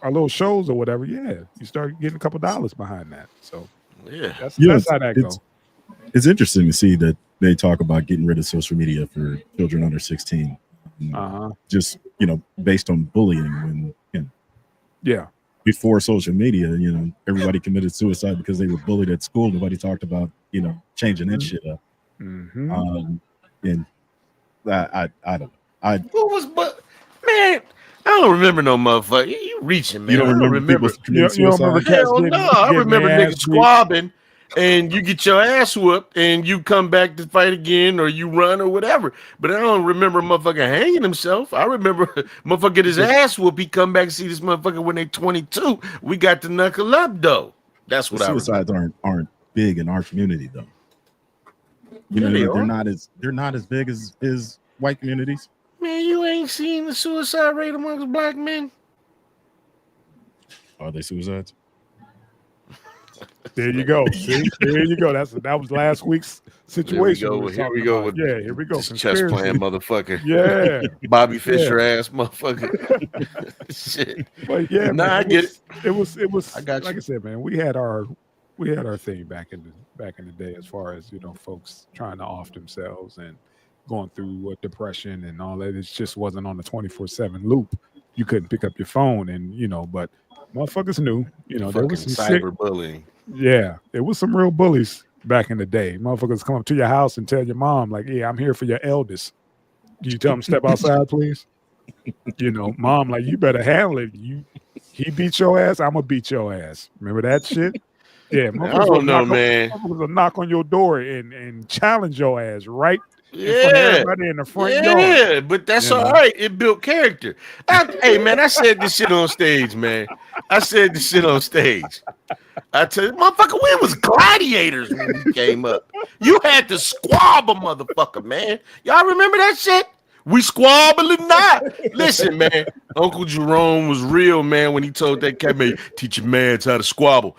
Speaker 1: our little shows or whatever, you start getting a couple dollars behind that. So that's how that goes.
Speaker 2: It's interesting to see that they talk about getting rid of social media for children under 16. Just based on bullying when before social media, everybody committed suicide because they were bullied at school. Nobody talked about changing that shit up. And I don't know.
Speaker 3: Man, I don't remember no motherfucker. You reaching, man.
Speaker 2: You don't remember people committing suicide?
Speaker 3: Hell no. I remember niggas squabbing and you get your ass whooped and you come back to fight again or you run or whatever. But I don't remember a motherfucker hanging himself. I remember motherfucker get his ass whooped. He come back and see this motherfucker when they 22. We got to knuckle up though. That's what
Speaker 2: suicides aren't big in our community though. They're not as big as white communities.
Speaker 3: Man, you ain't seen the suicide rate amongst black men.
Speaker 2: Are they suicides?
Speaker 1: There you go. See? There you go. That was last week's situation.
Speaker 3: Here we go.
Speaker 1: Here we go.
Speaker 3: Chess playing motherfucker.
Speaker 1: Yeah.
Speaker 3: Bobby Fischer ass motherfucker. Shit.
Speaker 1: But
Speaker 3: I get it.
Speaker 1: It was
Speaker 3: I got
Speaker 1: like
Speaker 3: you.
Speaker 1: I said, man, we had our thing back in the day as far as, folks trying to off themselves and going through depression and all that. It just wasn't on the 24/7 loop. You couldn't pick up your phone and, but motherfuckers knew, there was some
Speaker 3: cyberbullying.
Speaker 1: Yeah, there was some real bullies back in the day. Motherfuckers come up to your house and tell your mom, like, "Yeah, I'm here for your eldest. Do you tell him step outside, please?" Mom, like, you better handle it. He beat your ass, I'm gonna beat your ass. Remember that shit? Yeah,
Speaker 3: I don't know, man.
Speaker 1: Motherfuckers will knock on your door and challenge your ass right in front of everybody in the front yard.
Speaker 3: Yeah, but that's all right. It built character. Hey, man, I said this shit on stage, man. I tell you, motherfucker, we was gladiators when we came up. You had to squab a motherfucker, man. Y'all remember that shit? We squabble or not. Listen, man, Uncle Jerome was real, man, when he told that cat, man, teach your mans how to squabble.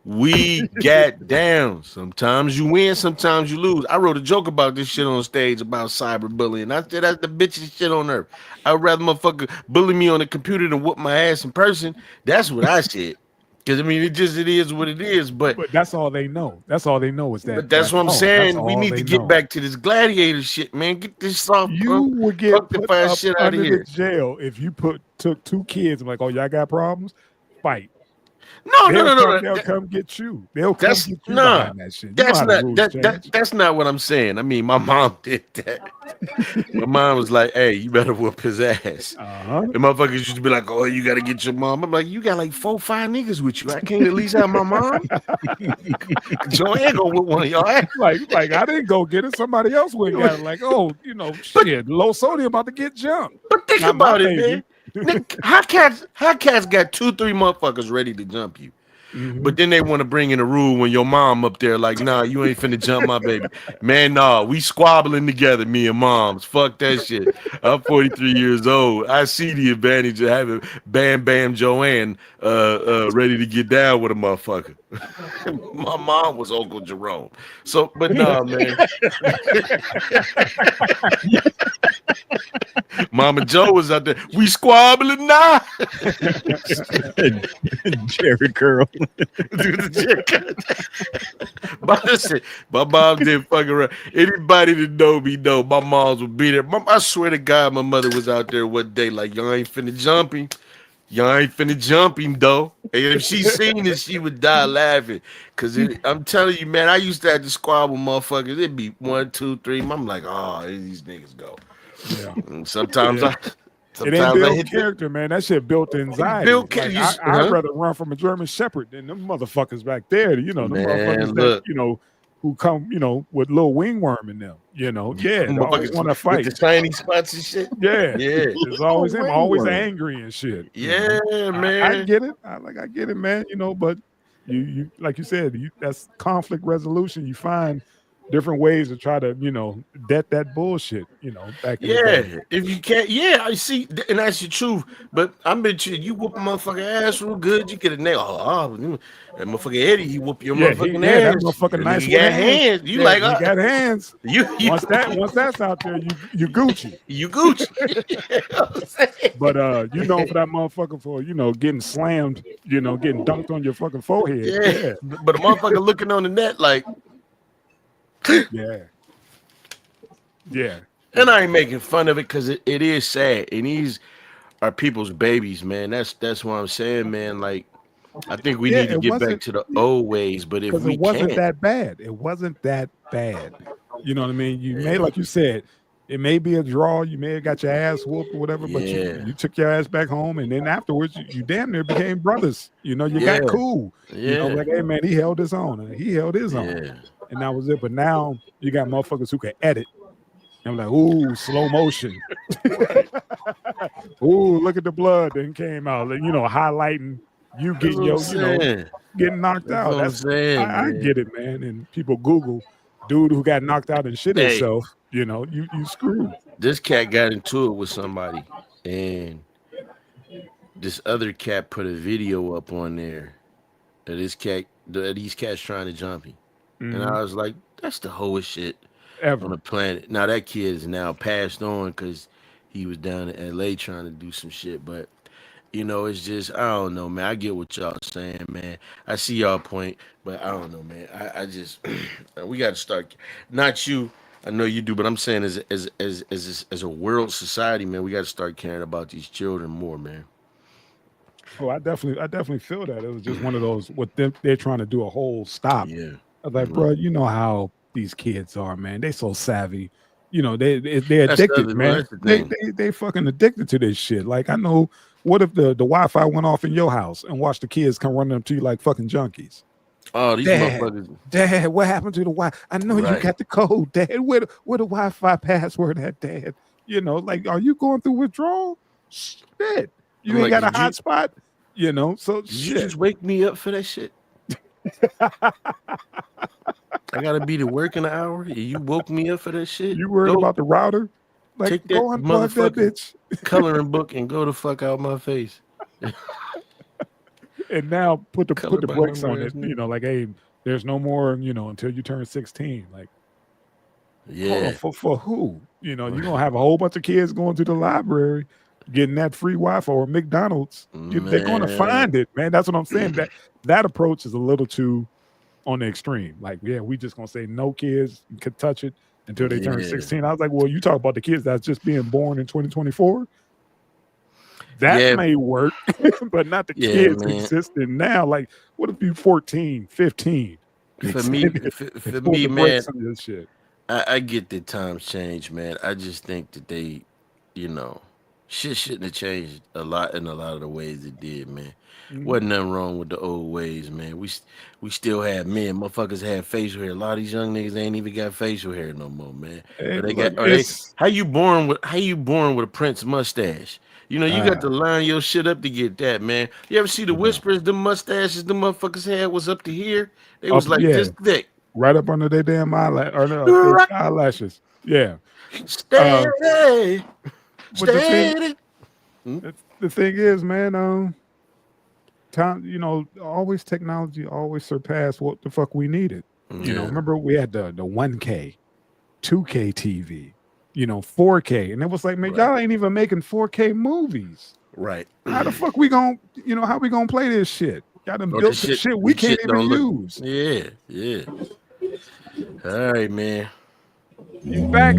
Speaker 3: We got down. Sometimes you win, sometimes you lose. I wrote a joke about this shit on stage about cyberbullying. I said that's the bitchest shit on earth. I'd rather motherfucker bully me on the computer than whoop my ass in person. That's what I said. Because it is what it is. But
Speaker 1: that's all they know. That's all they know is that.
Speaker 3: But that's what I'm saying. We need to get back to this gladiator shit, man. Get this off.
Speaker 1: You would get put up shit out of here. Jail if you took two kids and like, oh, y'all got problems? Fight.
Speaker 3: No.
Speaker 1: They'll come get you. They'll come get you behind that shit.
Speaker 3: That's not what I'm saying. I mean, my mom did that. My mom was like, "Hey, you better whoop his ass." And motherfuckers used to be like, "Oh, you gotta get your mom." I'm like, "You got like 4 or 5 niggas with you. I can't at least have my mom." Joanne gonna whoop one of y'all ass.
Speaker 1: Like I didn't go get it. Somebody else went and got it. Like, oh, shit, low sodium about to get jumped.
Speaker 3: But think about it, man. How cats got 2-3 motherfuckers ready to jump you? But then they want to bring in a rule when your mom up there like, nah, you ain't finna jump my baby. Man, nah, we squabbling together, me and moms. Fuck that shit. I'm 43 years old. I see the advantage of having Bam Bam Joanne ready to get down with a motherfucker. My mom was Uncle Jerome. So, but nah, man. Mama Joe was out there. We squabbling now.
Speaker 2: Jerry curl.
Speaker 3: But listen, my mom didn't fuck around. Anybody that know me know my moms would be there. I swear to God, my mother was out there one day like, y'all ain't finna jump him. Y'all ain't finna jump him, though. And if she seen it, she would die laughing. Because I'm telling you, man, I used to have to squabble motherfuckers. It'd be 1, 2, 3. I'm like, oh, these niggas go.
Speaker 1: Yeah.
Speaker 3: And sometimes
Speaker 1: it ain't built character, man. That shit built anxiety.
Speaker 3: Built
Speaker 1: like, I'd rather run from a German Shepherd than them motherfuckers back there. You know, them motherfuckers that, you know, who come, you know, with little wingworm in them. You know, yeah, they always want to fight.
Speaker 3: With the shiny spots and shit.
Speaker 1: Yeah, it's always him, always angry and shit.
Speaker 3: Yeah, man.
Speaker 1: I get it. I get it, man. You know, but you like you said, that's conflict resolution. You find different ways to try to, you know, that bullshit, you know, back in the day.
Speaker 3: If you can't, I see, and that's the truth. But I bet you whoop a motherfucking ass real good, you get a nail. That motherfucking Eddie, he whoop your motherfucking ass.
Speaker 1: That motherfucking nice
Speaker 3: with hands. You like,
Speaker 1: you got hands.
Speaker 3: You
Speaker 1: once that's out there, you Gucci.
Speaker 3: You Gucci.
Speaker 1: But you know, for that motherfucker for, you know, getting slammed, you know, getting dunked on your fucking forehead. Yeah.
Speaker 3: But a motherfucker looking on the net like,
Speaker 1: yeah.
Speaker 3: And I ain't making fun of it because it is sad. And these are people's babies, man. That's what I'm saying, man. Like, I think we need to get back to the old ways. But if we
Speaker 1: it wasn't that bad. It wasn't that bad. You know what I mean? You may, like you said, it may be a draw. You may have got your ass whooped or whatever, but you took your ass back home, and then afterwards, you damn near became brothers. You know, you got cool. You know, like, hey, man, he held his own, and he held his own. And that was it. But now you got motherfuckers who can edit. I'm like, ooh, slow motion. Ooh, look at the blood that came out. You know, highlighting you getting getting knocked out. I get it, man. And people Google dude who got knocked out and shit himself. You know, you screwed.
Speaker 3: This cat got into it with somebody, and this other cat put a video up on there that these cats trying to jump him. And I was like, that's the whole shit
Speaker 1: ever
Speaker 3: on the planet. Now that kid is now passed on because he was down in LA trying to do some shit. But, you know, it's just, I don't know, man. I get what y'all saying, man. I see y'all point, but I don't know, man. I just, we got to start, not you. I know you do, but I'm saying as a world society, man, we got to start caring about these children more, man.
Speaker 1: Oh, I definitely feel that. It was just one of those, with them, they're trying to do a whole stop.
Speaker 3: Yeah.
Speaker 1: I was like, bro, you know how these kids are, man. They so savvy. You know, they're addicted, man. They fucking addicted to this shit. Like, I know, what if the Wi-Fi went off in your house and watch the kids come running up to you like fucking junkies?
Speaker 3: Oh, these motherfuckers.
Speaker 1: Dad, what happened to the Wi-Fi? I know you got the code, Dad. Where the Wi-Fi password at, Dad? You know, like, are you going through withdrawal? Shit. You ain't got a hotspot? You know, so
Speaker 3: did you just wake me up for that shit? I gotta be to work in an hour. You woke me up for that shit.
Speaker 1: You worried about the router? Like,
Speaker 3: take that
Speaker 1: go unplug that bitch.
Speaker 3: Coloring book and go the fuck out my face.
Speaker 1: And now put the brakes on it. You know, like, hey, there's no more. You know, until you turn 16. Like, for who? You know, you're gonna have a whole bunch of kids going to the library, getting that free Wi-Fi or McDonald's. They're gonna find it, man. That's what I'm saying. That approach is a little too on the extreme. Like, we just gonna say no kids could touch it until they turn 16. I was like, well, you talk about the kids that's just being born in 2024. That may work, but not the kids existing now. Like, what if you 14, 15?
Speaker 3: For me, man,
Speaker 1: shit.
Speaker 3: I get that times change, man. I just think that they, you know, shit shouldn't have changed a lot in a lot of the ways it did, man. Wasn't nothing wrong with the old ways, man. We still had men. Motherfuckers had facial hair. A lot of these young niggas ain't even got facial hair no more, man. But they got. How you born with a Prince mustache? You know, you got to line your shit up to get that, man. You ever see the whispers, the mustaches the motherfuckers had was up to here? They was like this thick.
Speaker 1: Right up under their damn their eyelashes. Yeah.
Speaker 3: Steady.
Speaker 1: But the thing is, man, time, always technology always surpassed what the fuck we needed. You know, remember we had the 1K, 2K TV, 4K, and it was like, man, y'all ain't even making 4K movies.
Speaker 3: Right.
Speaker 1: How the fuck we gonna, how we gonna play this shit? Y'all done built some shit we can't even use.
Speaker 3: Yeah. All right, man.
Speaker 1: You back?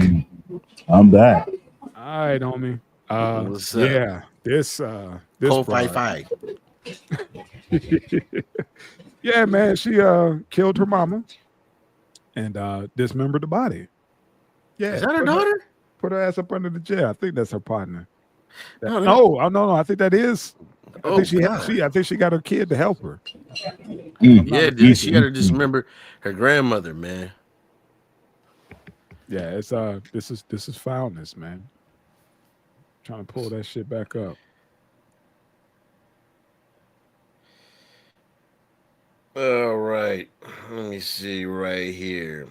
Speaker 2: I'm back.
Speaker 1: All right, homie.
Speaker 3: What's up?
Speaker 1: Yeah, this
Speaker 3: Cold fight.
Speaker 1: Yeah, man, she killed her mama and dismembered the body. Yeah,
Speaker 3: is that her daughter?
Speaker 1: Put her ass up under the jail. I think that's her partner. No. I think that is. I think she got her kid to help her.
Speaker 3: Yeah, dude, she got to dismember her grandmother, man.
Speaker 1: Yeah, it's this is foulness, man. Trying to pull that shit back up.
Speaker 3: All right, let me see right here.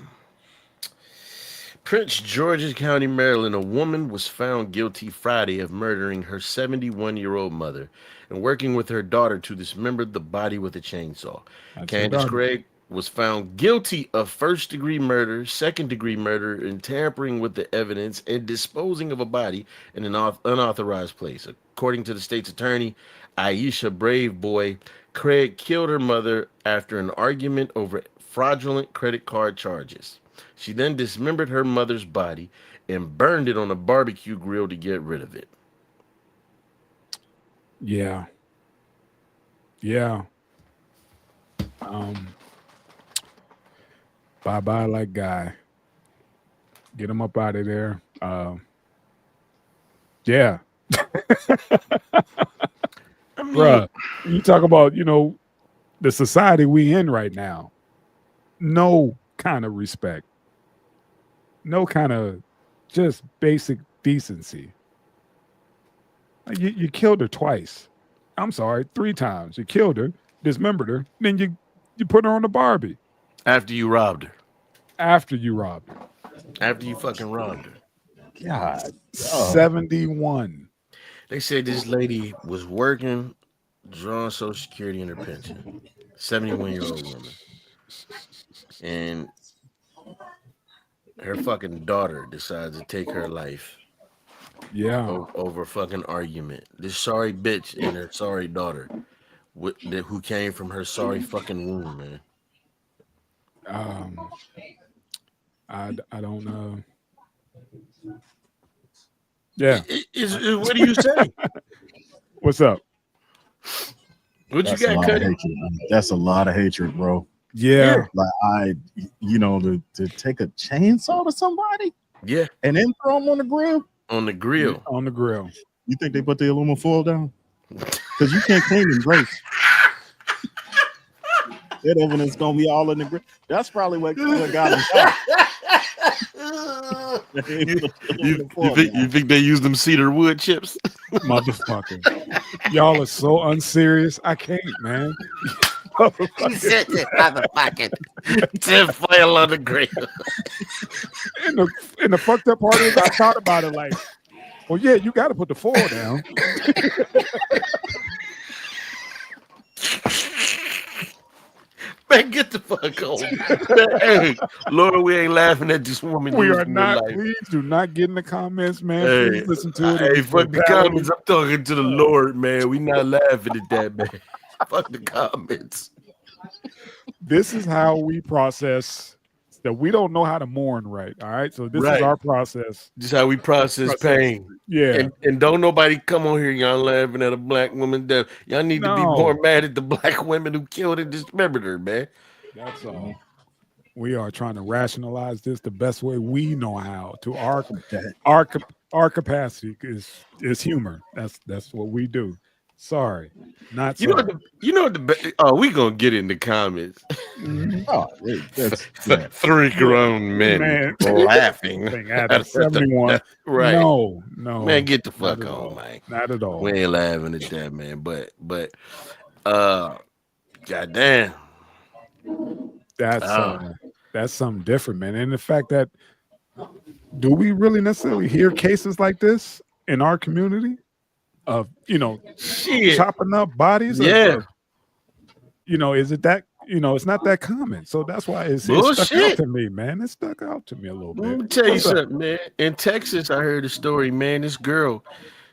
Speaker 3: Prince George's County, Maryland, a woman was found guilty Friday of murdering her 71-year-old mother and working with her daughter to dismember the body with a chainsaw. Candice Craig was found guilty of first-degree murder, second-degree murder, and tampering with the evidence and disposing of a body in an unauthorized place. According to the state's attorney, Aisha Braveboy, Craig killed her mother after an argument over fraudulent credit card charges. She then dismembered her mother's body and burned it on a barbecue grill to get rid of it.
Speaker 1: Yeah. Bye-bye, like guy. Get him up out of there. Yeah. Bruh, you talk about, the society we in right now. No kind of respect. No kind of just basic decency. You killed her twice. I'm sorry, 3 times. You killed her, dismembered her, then you put her on the Barbie.
Speaker 3: After you robbed her.
Speaker 1: After you robbed her.
Speaker 3: After you fucking robbed her.
Speaker 2: God.
Speaker 1: 71.
Speaker 3: They said this lady was working, drawing Social Security and her pension. 71-year-old woman. And her fucking daughter decides to take her life.
Speaker 1: Yeah.
Speaker 3: Over fucking argument. This sorry bitch and her sorry daughter who came from her sorry fucking womb, man.
Speaker 1: I don't know. Yeah.
Speaker 3: What do you say?
Speaker 1: What's up?
Speaker 3: What you got, Cuddy?
Speaker 2: That's a lot of hatred, bro.
Speaker 1: Yeah.
Speaker 2: Like to take a chainsaw to somebody.
Speaker 3: Yeah.
Speaker 2: And then throw them on the grill.
Speaker 3: On the grill.
Speaker 1: On the grill.
Speaker 2: You think they put the aluminum foil down? Because you can't clean them grapes. That evidence gonna be all in the grill. That's probably what got him shot.
Speaker 3: You think they use them cedar wood chips?
Speaker 1: Motherfucker. Y'all are so unserious. I can't, man.
Speaker 3: He said that motherfucking tinfoil on the grill.
Speaker 1: And the fucked up part is I thought about it like, well, yeah, you got to put the foil down.
Speaker 3: Man, get the fuck on. Hey, Lord, we ain't laughing at this woman.
Speaker 1: We are not. Please do not get in the comments, man.
Speaker 3: Hey,
Speaker 1: please listen to it.
Speaker 3: Hey, fuck the comments. I'm talking to the Lord, man. We not laughing at that, man. Fuck the comments.
Speaker 1: This is how we process that we don't know how to mourn right. All right. So this is our process.
Speaker 3: This is how we process pain.
Speaker 1: Yeah.
Speaker 3: And don't nobody come on here, y'all laughing at a black woman death. Y'all need to be more mad at the black women who killed and dismembered her, man.
Speaker 1: That's all. We are trying to rationalize this the best way we know how to our capacity is humor. That's what we do. Sorry, not sorry.
Speaker 3: We gonna get in the comments.
Speaker 2: Oh, that's
Speaker 3: three grown men laughing
Speaker 1: at 71.
Speaker 3: Right?
Speaker 1: No,
Speaker 3: man, get the fuck
Speaker 1: on,
Speaker 3: man.
Speaker 1: Not at all.
Speaker 3: We ain't laughing at that, man. But goddamn,
Speaker 1: that's something different, man. And the fact that, do we really necessarily hear cases like this in our community of chopping up bodies?
Speaker 3: Yeah.
Speaker 1: Is it that it's not that common? So that's why it stuck out to me, man. It stuck out to me a little bit.
Speaker 3: Let me tell you something, man. In Texas, I heard a story, man. This girl,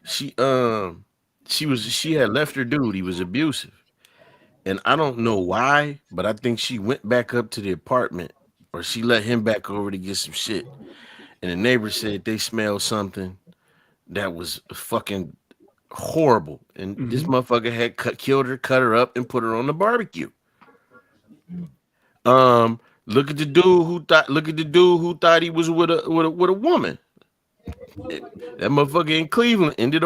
Speaker 3: she had left her dude. He was abusive. And I don't know why, but I think she went back up to the apartment, or she let him back over to get some shit. And the neighbor said they smelled something that was fucking horrible. And this motherfucker had killed her, cut her up, and put her on the barbecue. Look at the dude who thought he was with a woman. That motherfucker in Cleveland ended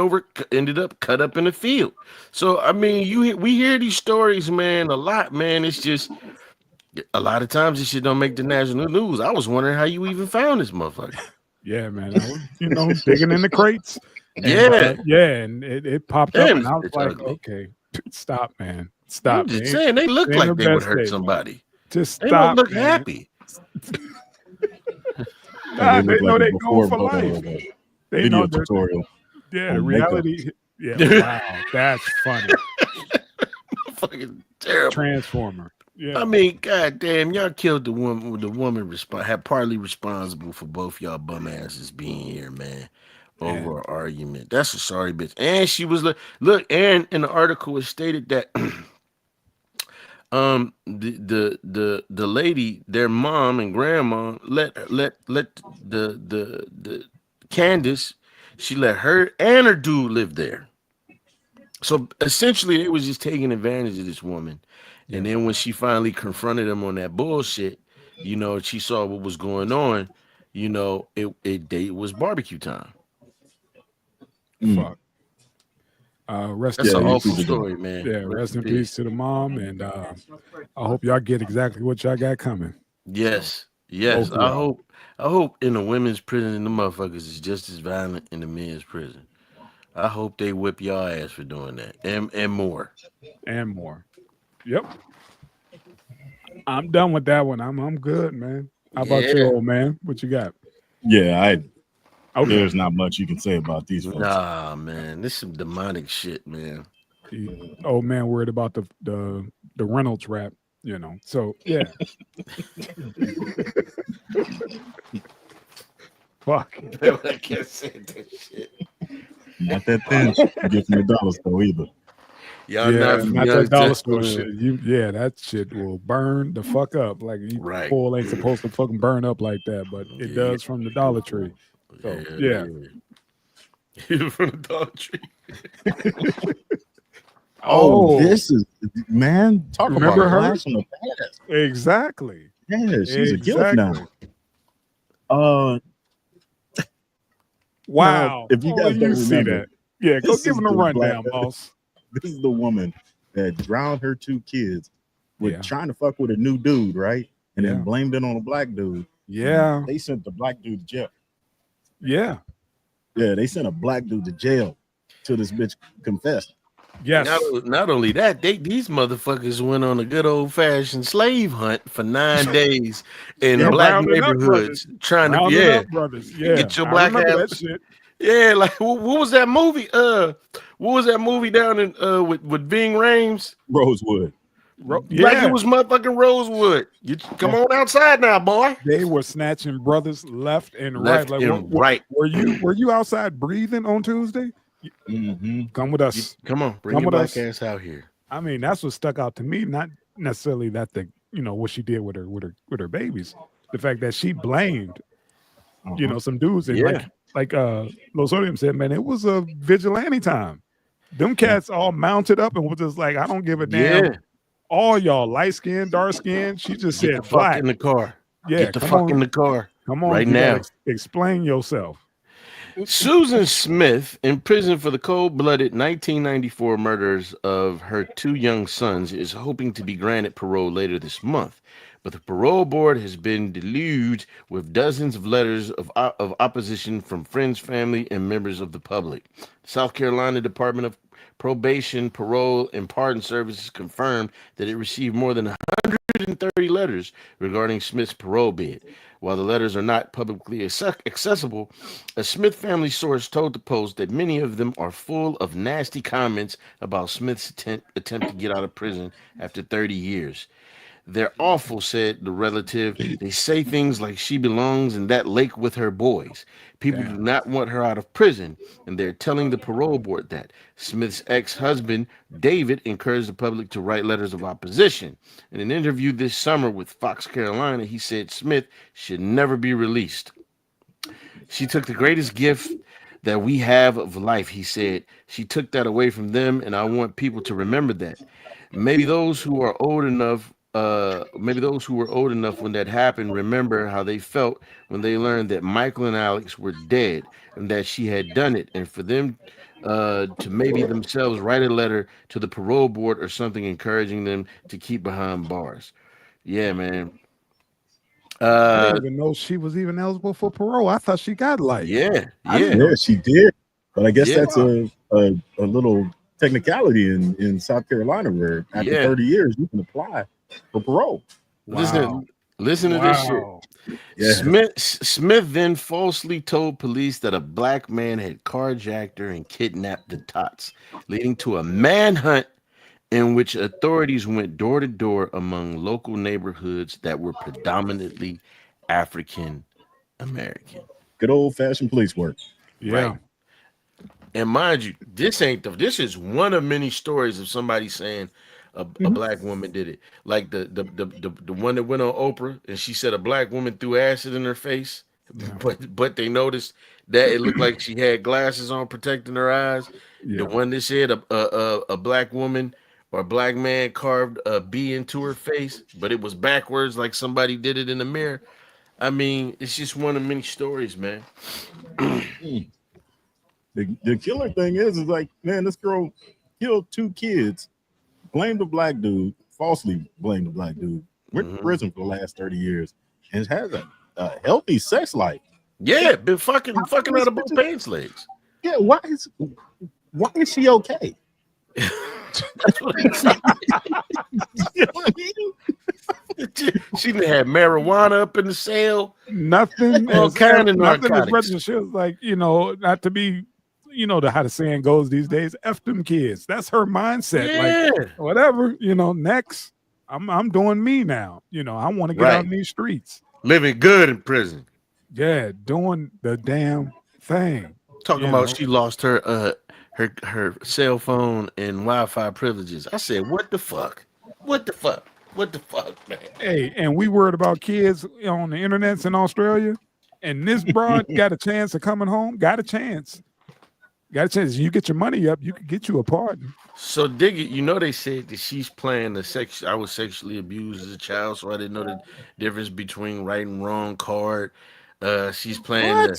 Speaker 3: up cut up in the field. So I mean, we hear these stories, man, a lot, man. It's just a lot of times this shit don't make the national news. I was wondering how you even found this motherfucker.
Speaker 1: Yeah, man. I was, digging in the crates. And, and it popped up, and I was like, ugly. Okay, stop, man. Stop.
Speaker 3: I'm just saying, they look like they would hurt somebody.
Speaker 1: Just stop.
Speaker 3: They don't look happy.
Speaker 1: They know they go for life. They
Speaker 2: video
Speaker 1: know
Speaker 2: tutorial.
Speaker 1: Yeah, reality. Yeah, wow, that's funny.
Speaker 3: Fucking terrible.
Speaker 1: Transformer. Yeah.
Speaker 3: I mean, goddamn, y'all killed the woman. The woman had partly responsible for both y'all bum asses being here, man. Over an argument. That's a sorry bitch. And she was look. And in the article it stated that the lady, their mom and grandma let the Candice, she let her and her dude live there. So essentially, it was just taking advantage of this woman. Yeah. And then when she finally confronted him on that bullshit, she saw what was going on. It was barbecue time.
Speaker 1: Fuck. That's
Speaker 3: an awful story, man.
Speaker 1: Yeah, rest in peace to the mom, and I hope y'all get exactly what y'all got coming.
Speaker 3: Yes. I hope in the women's prison, the motherfuckers is just as violent in the men's prison. I hope they whip y'all ass for doing that, and more.
Speaker 1: And more. Yep. I'm done with that one. I'm good, man. How about you, old man? What you got?
Speaker 2: Yeah, there's not much you can say about these folks.
Speaker 3: Nah, man, this is some demonic shit, man.
Speaker 1: Old man worried about the Reynolds rap, So yeah. Fuck.
Speaker 3: I can't say that shit.
Speaker 2: Not that thin. Get from the dollar store either.
Speaker 3: Y'all
Speaker 1: not that dollar store shit. That shit will burn the fuck up. Like oil ain't supposed to fucking burn up like that, but it does from the Dollar Tree. So
Speaker 3: from the Dollar Tree.
Speaker 2: This is, man. Talk about her on the past.
Speaker 1: Exactly.
Speaker 2: Yeah, she's a guilt now.
Speaker 1: Wow.
Speaker 2: If you guys don't
Speaker 1: see
Speaker 2: remember,
Speaker 1: that, go give them a rundown, boss.
Speaker 2: This is the woman that drowned her two kids with trying to fuck with a new dude, right? And then blamed it on a black dude.
Speaker 1: Yeah.
Speaker 2: They sent the black dude to jail.
Speaker 1: Yeah.
Speaker 2: Yeah, they sent a black dude to jail till this bitch confessed.
Speaker 1: Yes.
Speaker 3: Not only that, these motherfuckers went on a good old fashioned slave hunt for 9 days in black neighborhoods, trying to get your black ass. Shit. Yeah, like what was that movie? What was that movie down in with Ving Rhames?
Speaker 2: Rosewood.
Speaker 3: Like it was motherfucking Rosewood. You come on outside now, boy.
Speaker 1: They were snatching brothers left and right.
Speaker 3: Right.
Speaker 1: Were you outside breathing on Tuesday?
Speaker 2: Mm-hmm.
Speaker 1: Come with us.
Speaker 3: Come on, bring your black ass out here.
Speaker 1: I mean, that's what stuck out to me. Not necessarily that what she did with her babies. The fact that she blamed, some dudes and like Los Odium said, man, it was a vigilante time. Them cats all mounted up and was just like, I don't give a damn.
Speaker 3: Yeah.
Speaker 1: All y'all light skin, dark skin. She just said
Speaker 3: the fuck in the car.
Speaker 1: Yeah,
Speaker 3: get the fuck in the car.
Speaker 1: Come on,
Speaker 3: right now.
Speaker 1: Explain yourself.
Speaker 3: Susan Smith, in prison for the cold-blooded 1994 murders of her 2 young sons, is hoping to be granted parole later this month. But the parole board has been deluged with dozens of letters of opposition from friends, family, and members of the public. The South Carolina Department of Probation, Parole, and Pardon Services confirmed that it received more than 130 letters regarding Smith's parole bid. While the letters are not publicly accessible, a Smith family source told the Post that many of them are full of nasty comments about Smith's attempt to get out of prison after 30 years. They're awful, said the relative. They say things like she belongs in that lake with her boys. People do not want her out of prison, and they're telling the parole board that. Smith's ex-husband, David, encouraged the public to write letters of opposition. In an interview this summer with Fox Carolina, he said Smith should never be released. She took the greatest gift that we have of life, he said. She took that away from them, and I want people to remember that. Maybe those who are old enough were old enough when that happened remember how they felt when they learned that Michael and Alex were dead and that she had done it, and for them to maybe themselves write a letter to the parole board or something encouraging them to keep behind bars. Yeah, man.
Speaker 1: I didn't even know she was even eligible for parole. I thought she got life.
Speaker 3: Yeah,
Speaker 2: she did. But I guess that's a little technicality in South Carolina where after 30 years you can apply for parole.
Speaker 3: Wow. Listen to this shit. Yeah. Smith then falsely told police that a black man had carjacked her and kidnapped the tots, leading to a manhunt in which authorities went door to door among local neighborhoods that were predominantly African American.
Speaker 2: Good old-fashioned police work.
Speaker 1: Yeah.
Speaker 3: Right. And mind you, this is one of many stories of somebody saying a black woman did it. Like the one that went on Oprah and she said a black woman threw acid in her face, but they noticed that it looked like she had glasses on protecting her eyes. The one that said a black woman or a black man carved a B into her face, but it was backwards like somebody did it in the mirror. I mean, it's just one of many stories, man.
Speaker 2: The killer thing is like, man, this girl killed 2 kids, blamed the black dude, falsely blamed the black dude, went to prison for the last 30 years, and has a healthy sex life.
Speaker 3: Yeah, been fucking out of both pants legs.
Speaker 2: Yeah, why is she okay?
Speaker 1: She
Speaker 3: didn't have marijuana up in the cell.
Speaker 1: Nothing.
Speaker 3: All kind of narcotics.
Speaker 1: She was like, not to be, how the saying goes these days. F them kids. That's her mindset.
Speaker 3: Yeah.
Speaker 1: Like whatever. Next, I'm doing me now. I want to get out in these streets.
Speaker 3: Living good in prison.
Speaker 1: Yeah, doing the damn thing.
Speaker 3: Talking about she lost her cell phone and Wi-Fi privileges. I said, what the fuck? What the fuck? What the fuck, man?
Speaker 1: Hey, and we worried about kids on the internets in Australia, and this broad got a chance of coming home. Got a chance. You get your money up, you could get you a pardon.
Speaker 3: So, Diggy, they said that she's playing I was sexually abused as a child, so I didn't know the difference between right and wrong card. She's playing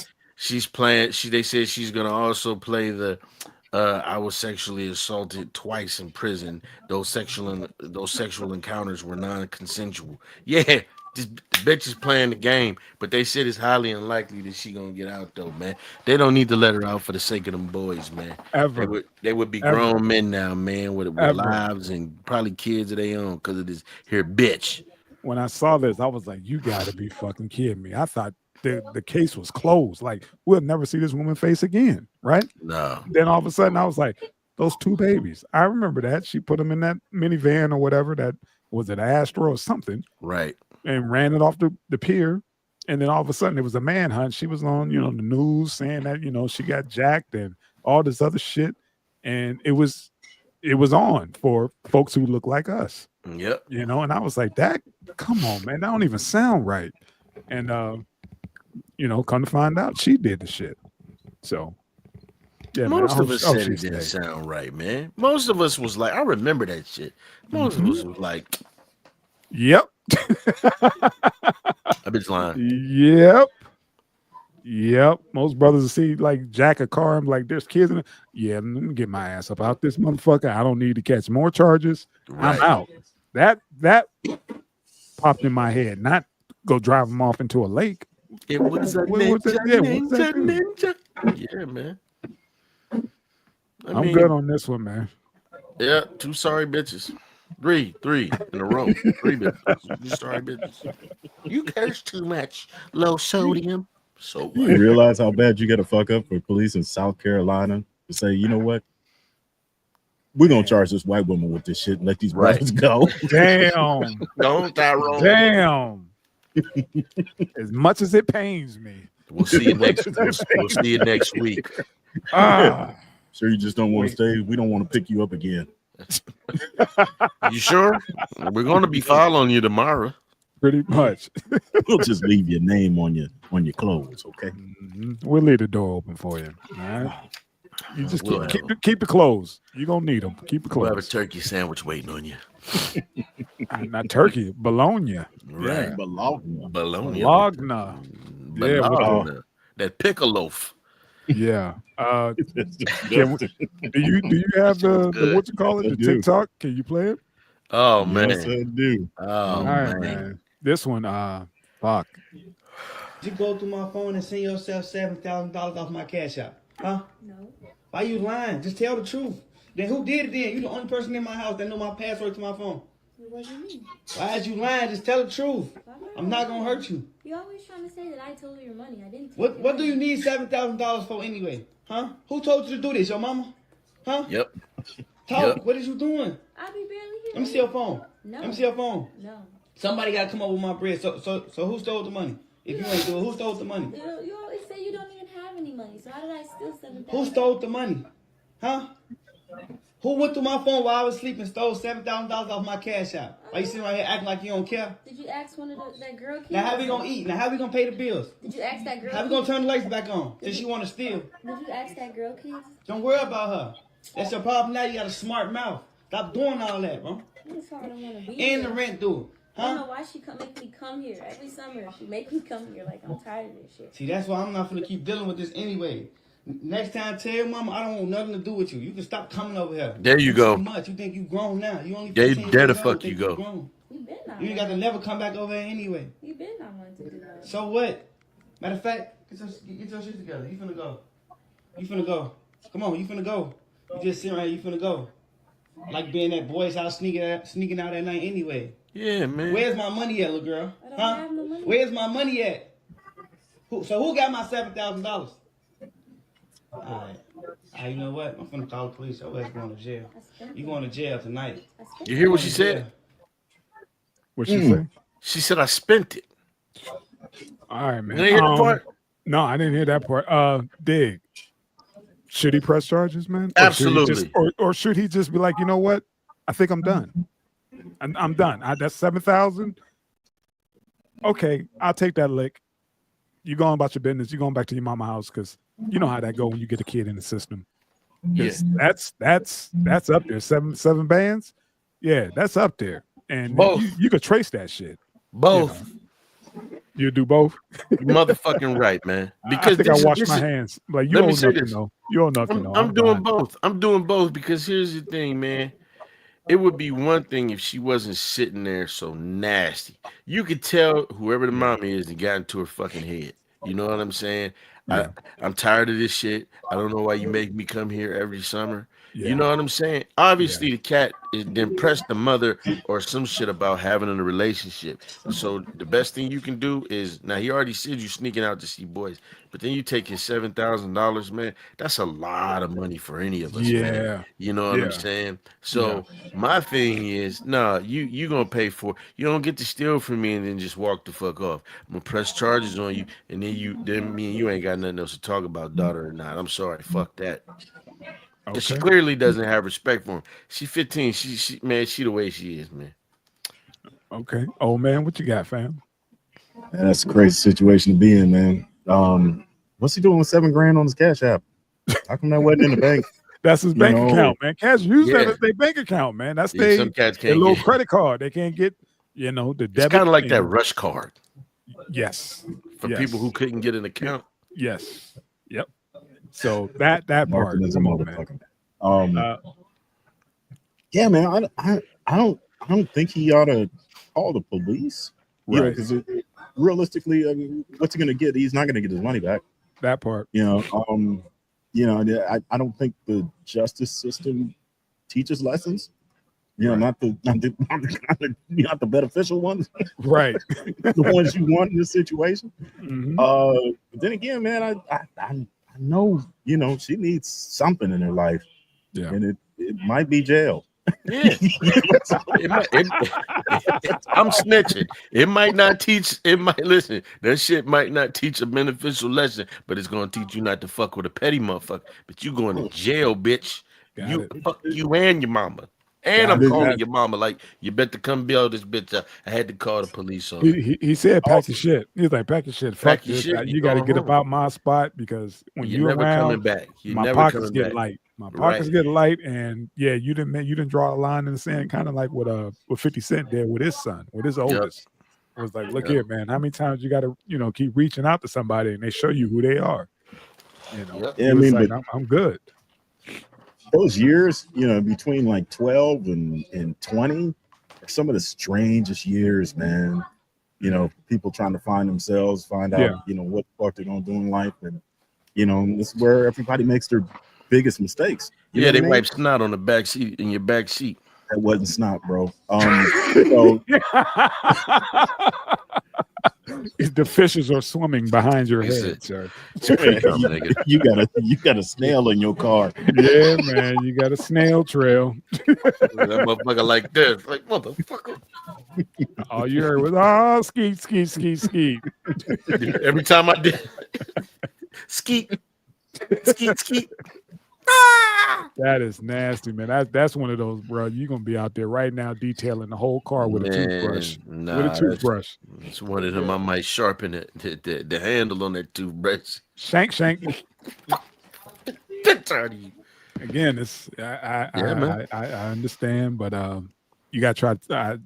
Speaker 3: they said she's gonna also play the I was sexually assaulted twice in prison. Those sexual encounters were non-consensual. Yeah, the bitch is playing the game, but they said it's highly unlikely that she gonna get out though, man. They don't need to let her out for the sake of them boys, man.
Speaker 1: Ever.
Speaker 3: They would be grown men now, man, with lives and probably kids of their own because of this here bitch.
Speaker 1: When I saw this, I was like, you gotta be fucking kidding me. I thought the case was closed. Like, we'll never see this woman face again, right?
Speaker 3: No.
Speaker 1: Then all of a sudden I was like, those 2 babies. I remember that. She put them in that minivan or whatever, that was it, Astro or something.
Speaker 3: Right.
Speaker 1: And ran it off the pier. And then all of a sudden it was a manhunt. She was on, the news saying that, she got jacked and all this other shit. And it was on for folks who look like us.
Speaker 3: Yep.
Speaker 1: And I was like, come on, man, that don't even sound right. And come to find out she did the shit. So yeah,
Speaker 3: most of us said it didn't sound right, man. Most of us was like, I remember that shit. Most of us was like,
Speaker 1: yep.
Speaker 3: I bitch lying.
Speaker 1: Yep. Yep. Most brothers see like jack a car and like there's kids in it. Yeah, let me get my ass up out this motherfucker. I don't need to catch more charges.
Speaker 3: Right.
Speaker 1: I'm out. That popped in my head. Not go drive them off into a lake.
Speaker 3: It was a ninja. Yeah, man.
Speaker 1: I'm good on this one, man.
Speaker 3: Yeah, 2 sorry bitches. Three in a row. 3 bitches. 2 sorry bitches. You curse too much. Low sodium. So what?
Speaker 2: You realize how bad you got to fuck up for police in South Carolina to say, you know what? We're gonna charge this white woman with this shit and let these brothers go.
Speaker 1: Damn.
Speaker 3: Don't that wrong?
Speaker 1: Damn. As much as it pains me.
Speaker 3: We'll see you next. We'll see you next week.
Speaker 2: Sure, you just don't want to stay. We don't want to pick you up again.
Speaker 3: You sure? We're gonna be following you tomorrow.
Speaker 1: Pretty much.
Speaker 2: We'll just leave your name on your clothes, okay?
Speaker 1: Mm-hmm. We'll leave the door open for you. All right. You just keep the clothes. You're gonna need them. Keep the clothes.
Speaker 3: We'll have a turkey sandwich waiting on you.
Speaker 1: Not turkey, bologna.
Speaker 3: Right.
Speaker 1: Yeah.
Speaker 3: Bologna.
Speaker 1: Yeah,
Speaker 3: that pickle loaf.
Speaker 1: Yeah. Do you have the what you call it? The TikTok? Can you play it?
Speaker 3: Oh man.
Speaker 2: Yes, I do.
Speaker 3: Oh
Speaker 1: all right, man. This one, fuck.
Speaker 4: You go through my phone and send yourself $7,000 off my cash app. Huh? No. Why you lying? Just tell the truth. Then who did it then? You the only person in my house that know my password to my phone.
Speaker 5: What do you mean?
Speaker 4: Why is you lying? Just tell the truth. I'm not gonna hurt you.
Speaker 5: You're always trying to say that I told you your money. I didn't take
Speaker 4: What
Speaker 5: your
Speaker 4: do you need $7,000 for anyway? Huh? Who told you to do this? Your mama? Huh?
Speaker 3: Yep.
Speaker 4: Talk.
Speaker 3: Yep.
Speaker 4: What is you doing?
Speaker 5: I'll be barely here.
Speaker 4: Let me see your phone.
Speaker 5: No.
Speaker 4: Let me see your phone.
Speaker 5: No.
Speaker 4: Somebody gotta come up with my bread. So who stole the money? If you ain't do it, who stole the money?
Speaker 5: You always say you don't even have any money. So how did I steal $7,000?
Speaker 4: Who stole the money? Huh? Who went through my phone while I was sleeping and stole $7,000 off my cash app? Why you sitting right here acting like you don't care?
Speaker 5: Did you ask one of that girl kids?
Speaker 4: Now how we gonna eat? Now how we gonna pay the bills?
Speaker 5: Did you ask that girl?
Speaker 4: How we gonna turn the lights back on? Since she wanna steal.
Speaker 5: Did you ask that girl kids?
Speaker 4: Don't worry about her. That's your problem now. You got a smart mouth. Stop doing all that, bro.
Speaker 5: That's why I don't want to be
Speaker 4: And
Speaker 5: here.
Speaker 4: the rent due.
Speaker 5: I don't
Speaker 4: Huh?
Speaker 5: know why she make me come here every summer. She make me come here like I'm tired of this shit.
Speaker 4: See, that's why I'm not gonna keep dealing with this anyway. Next time, tell your mama I don't want nothing to do with you. You can stop coming over here.
Speaker 3: There you go.
Speaker 4: Too much. You think you grown now. You only
Speaker 3: There
Speaker 4: 15
Speaker 3: the
Speaker 4: years
Speaker 3: fuck
Speaker 4: old,
Speaker 3: you
Speaker 4: think
Speaker 3: go.
Speaker 4: grown.
Speaker 5: You been not.
Speaker 4: You ain't got to never come back over here anyway.
Speaker 5: You been not wanting to do that.
Speaker 4: So what? Matter of fact, get your shit together. You finna go. You finna go. Come on, you finna go. You just sitting right here, you finna go. I like being at boy's house sneaking out at night anyway.
Speaker 3: Yeah, man.
Speaker 4: Where's my money at, little girl?
Speaker 5: I don't have no money.
Speaker 4: Where's my money at? Who got my $7,000? Alright. You know what? I'm finna call the police. Your ass going to jail. You going to jail tonight.
Speaker 3: You hear what she said?
Speaker 1: What she say?
Speaker 3: She said I spent it.
Speaker 1: All right, man.
Speaker 3: You didn't hear that part?
Speaker 1: No, I didn't hear that part. Dig. Should he press charges, man?
Speaker 3: Absolutely.
Speaker 1: Or should he just be like, you know what? I think I'm done. I'm done. That's 7,000. Okay, I'll take that lick. You going about your business. You going back to your mama house because you know how that go when you get a kid in the system.
Speaker 3: Yeah.
Speaker 1: That's up there. Seven bands. Yeah, that's up there. And
Speaker 3: both.
Speaker 1: You could trace that shit.
Speaker 3: Both.
Speaker 1: You do both.
Speaker 3: Motherfucking right, man. Because
Speaker 1: I think I wash my hands. Like you owe nothing, though. You owe nothing.
Speaker 3: I'm doing both. I'm doing both because here's the thing, man. It would be one thing if she wasn't sitting there so nasty. You could tell whoever the mommy is and got into her fucking head. You know what I'm saying? Yeah. I'm tired of this shit. I don't know why you make me come here every summer. Yeah. You know what I'm saying? Obviously, the cat then pressed the mother or some shit about having a relationship. So the best thing you can do is, now he already said you sneaking out to see boys, but then you take his $7,000, man. That's a lot of money for any of us, man. You know what I'm saying? So my thing is, no, you gonna pay for it. You don't get to steal from me and then just walk the fuck off. I'm gonna press charges on you, and then me and you ain't got nothing else to talk about, daughter or not. I'm sorry, fuck that. Okay. She clearly doesn't have respect for him. She's 15. She man, she the way she is, man.
Speaker 1: Okay. Oh man, what you got, fam?
Speaker 2: Man, that's a crazy situation to be in, man. What's he doing with $7,000 on his cash app? How come that wasn't in the bank?
Speaker 1: That's his bank account, man. Cats use that as their bank account, man. That's their little credit card. They can't get, the debit.
Speaker 3: It's kind of like that rush card.
Speaker 1: Yes.
Speaker 3: For people who couldn't get an account.
Speaker 1: Yes. Yep. So that part. Come on, man.
Speaker 2: Yeah, man. I don't think he ought to call the police. Right. Because realistically, I mean, what's he gonna get? He's not gonna get his money back.
Speaker 1: That part.
Speaker 2: I don't think the justice system teaches lessons. Not the beneficial ones.
Speaker 1: Right.
Speaker 2: The ones you want in this situation.
Speaker 1: Mm-hmm.
Speaker 2: But then again, man, I know, she needs something in her life. Yeah. And it might be jail.
Speaker 3: Yeah. I'm snitching. It might listen, that shit might not teach a beneficial lesson, but it's gonna teach you not to fuck with a petty motherfucker. But you going to jail, bitch. Fuck you and your mama. And I'm calling your mama like, you better come bail this bitch up. I had to call the police on it.
Speaker 1: He said, pack your shit. He's like, pack your shit. Fuck this. You got to get about my spot because when you're
Speaker 3: never
Speaker 1: around,
Speaker 3: coming back.
Speaker 1: My pockets get light. My pockets get light. And yeah, you didn't draw a line in the sand, kind of like what 50 Cent did with his son, with his oldest. It was like, look here, man. How many times you got to, keep reaching out to somebody and they show you who they are? I'm good.
Speaker 2: Those years, between like 12 and 20, are some of the strangest years, man. People trying to find themselves, find out, what the fuck they're gonna do in life, and this is where everybody makes their biggest mistakes.
Speaker 3: They wipe snot on the back seat in your back seat.
Speaker 2: That wasn't snot, bro.
Speaker 1: The fishes are swimming behind your head, sir.
Speaker 2: You got a snail in your car.
Speaker 1: Yeah, man, you got a snail trail.
Speaker 3: That motherfucker like this, like motherfucker.
Speaker 1: All you heard was skeet, skeet, skeet, skeet.
Speaker 3: Every time I did skeet, skeet, skeet.
Speaker 1: That is nasty, man. That's one of those, bro. You're gonna be out there right now detailing the whole car with a toothbrush.
Speaker 3: It's one of them. I might sharpen the handle on that toothbrush.
Speaker 1: Shank. Again, it's I understand, but you gotta try.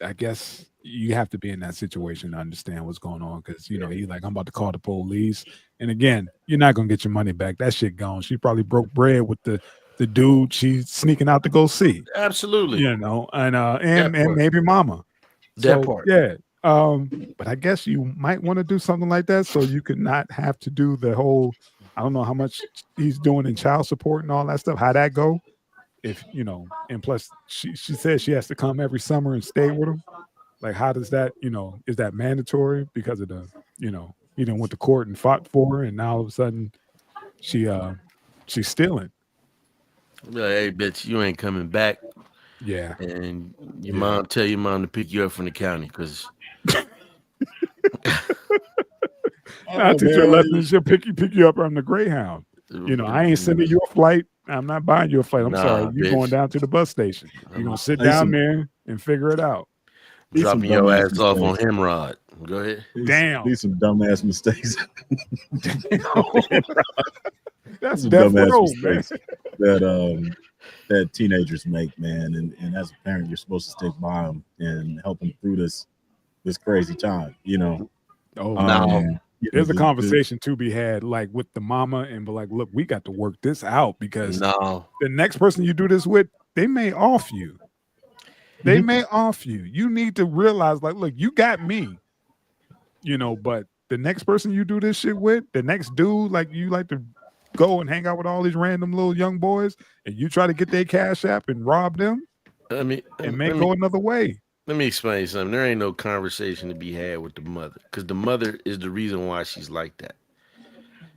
Speaker 1: I guess you have to be in that situation to understand what's going on, because he's like, I'm about to call the police, and again, you're not gonna get your money back. That shit gone. She probably broke bread with the dude she's sneaking out to go see.
Speaker 3: Absolutely.
Speaker 1: And maybe mama.
Speaker 3: That part.
Speaker 1: Yeah. But I guess you might want to do something like that so you could not have to do the whole, I don't know how much he's doing in child support and all that stuff, how that go. If and plus she says she has to come every summer and stay with him. Like, how does that, is that mandatory because of the, he done went to court and fought for her, and now all of a sudden she's stealing.
Speaker 3: Hey, bitch, you ain't coming back.
Speaker 1: Yeah.
Speaker 3: And your mom, tell your mom to pick you up from the county, because
Speaker 1: I'll teach her a lesson. She'll pick you up on the Greyhound. I ain't sending you a flight. I'm not buying you a flight. I'm sorry. You're going down to the bus station. You're going to sit down there and figure it out.
Speaker 3: Dropping your ass off on Hemrod. Go ahead.
Speaker 1: Damn.
Speaker 2: These some dumbass mistakes.
Speaker 1: That's death row, man.
Speaker 2: That teenagers make, man. And as a parent, you're supposed to stick by them and help them through this crazy time,
Speaker 1: There's a conversation to be had, like with the mama, and be like, look, we got to work this out, because the next person you do this with, they may off you. They may off you. You need to realize, like, look, you got me, but the next person you do this shit with, the next dude, like, you like to go and hang out with all these random little young boys, and you try to get their cash app and rob them, go another way.
Speaker 3: Let me explain something. There ain't no conversation to be had with the mother, because the mother is the reason why she's like that.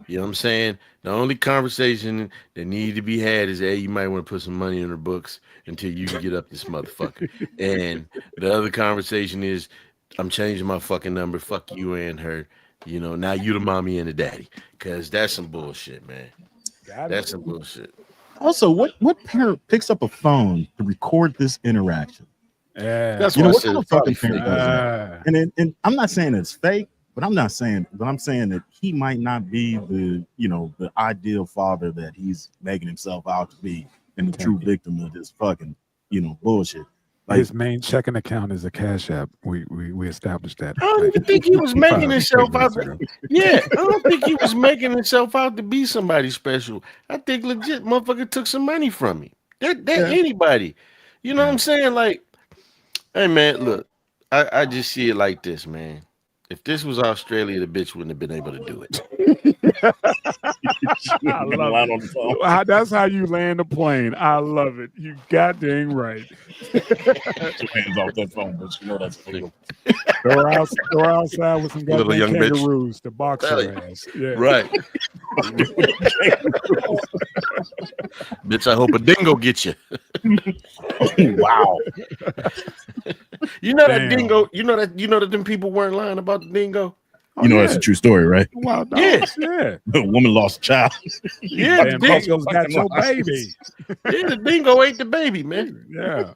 Speaker 3: You know what I'm saying? The only conversation that needs to be had is, hey, you might want to put some money in her books until you can get up this motherfucker. And the other conversation is, I'm changing my fucking number. Fuck you and her. Now you the mommy and the daddy, because that's some bullshit, man. That's some bullshit.
Speaker 2: Also, what parent picks up a phone to record this interaction?
Speaker 1: Yeah,
Speaker 3: that's what
Speaker 2: kind of fucking parent does that? And I'm not saying it's fake, but I'm saying that he might not be the ideal father that he's making himself out to be, and the true victim of this fucking bullshit.
Speaker 1: his main checking account is a Cash App. We established that.
Speaker 3: I don't even think he was making himself out. Yeah, I don't think he was making himself out to be somebody special. I think legit motherfucker took some money from me. That anybody, you know what I'm saying? Like, hey man, look, I just see it like this, man. If this was Australia, the bitch wouldn't have been able to do it.
Speaker 1: I love it. That's how you land a plane. I love it. You goddamn right.
Speaker 2: Get your hands off that phone, but you know that's fatal.
Speaker 1: Go outside with some goddamn
Speaker 3: young
Speaker 1: kangaroos to box her ass. Yeah.
Speaker 3: Right. Bitch, I hope a dingo gets you.
Speaker 2: Wow.
Speaker 3: You know that dingo, you know that them people weren't lying about the dingo.
Speaker 2: You know that's a true story, right?
Speaker 1: Wow,
Speaker 3: yes.
Speaker 1: Yeah.
Speaker 2: The woman lost a child.
Speaker 3: Yeah,
Speaker 1: the dingo's got your baby.
Speaker 3: Yeah, the dingo ate the baby, man.
Speaker 1: Yeah.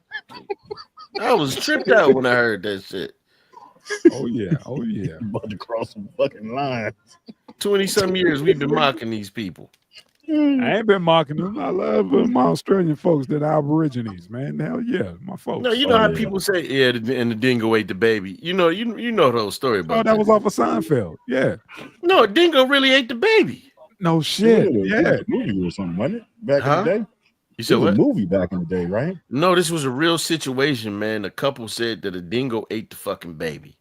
Speaker 3: I was tripped out when I heard that shit.
Speaker 1: Oh yeah.
Speaker 2: About to cross some fucking lines.
Speaker 3: 20-some years we've been mocking these people.
Speaker 1: I ain't been mocking them. I love my Australian folks that are Aborigines, man. Hell yeah, my folks.
Speaker 3: No, you know how people say, yeah, and the dingo ate the baby. You know the whole story about
Speaker 1: that was off of Seinfeld. Yeah.
Speaker 3: No, a dingo really ate the baby.
Speaker 1: No shit.
Speaker 2: It was a movie or something, wasn't it? Back in the day.
Speaker 3: You said what?
Speaker 2: A movie back in the day, right?
Speaker 3: No, this was a real situation, man. A couple said that a dingo ate the fucking baby.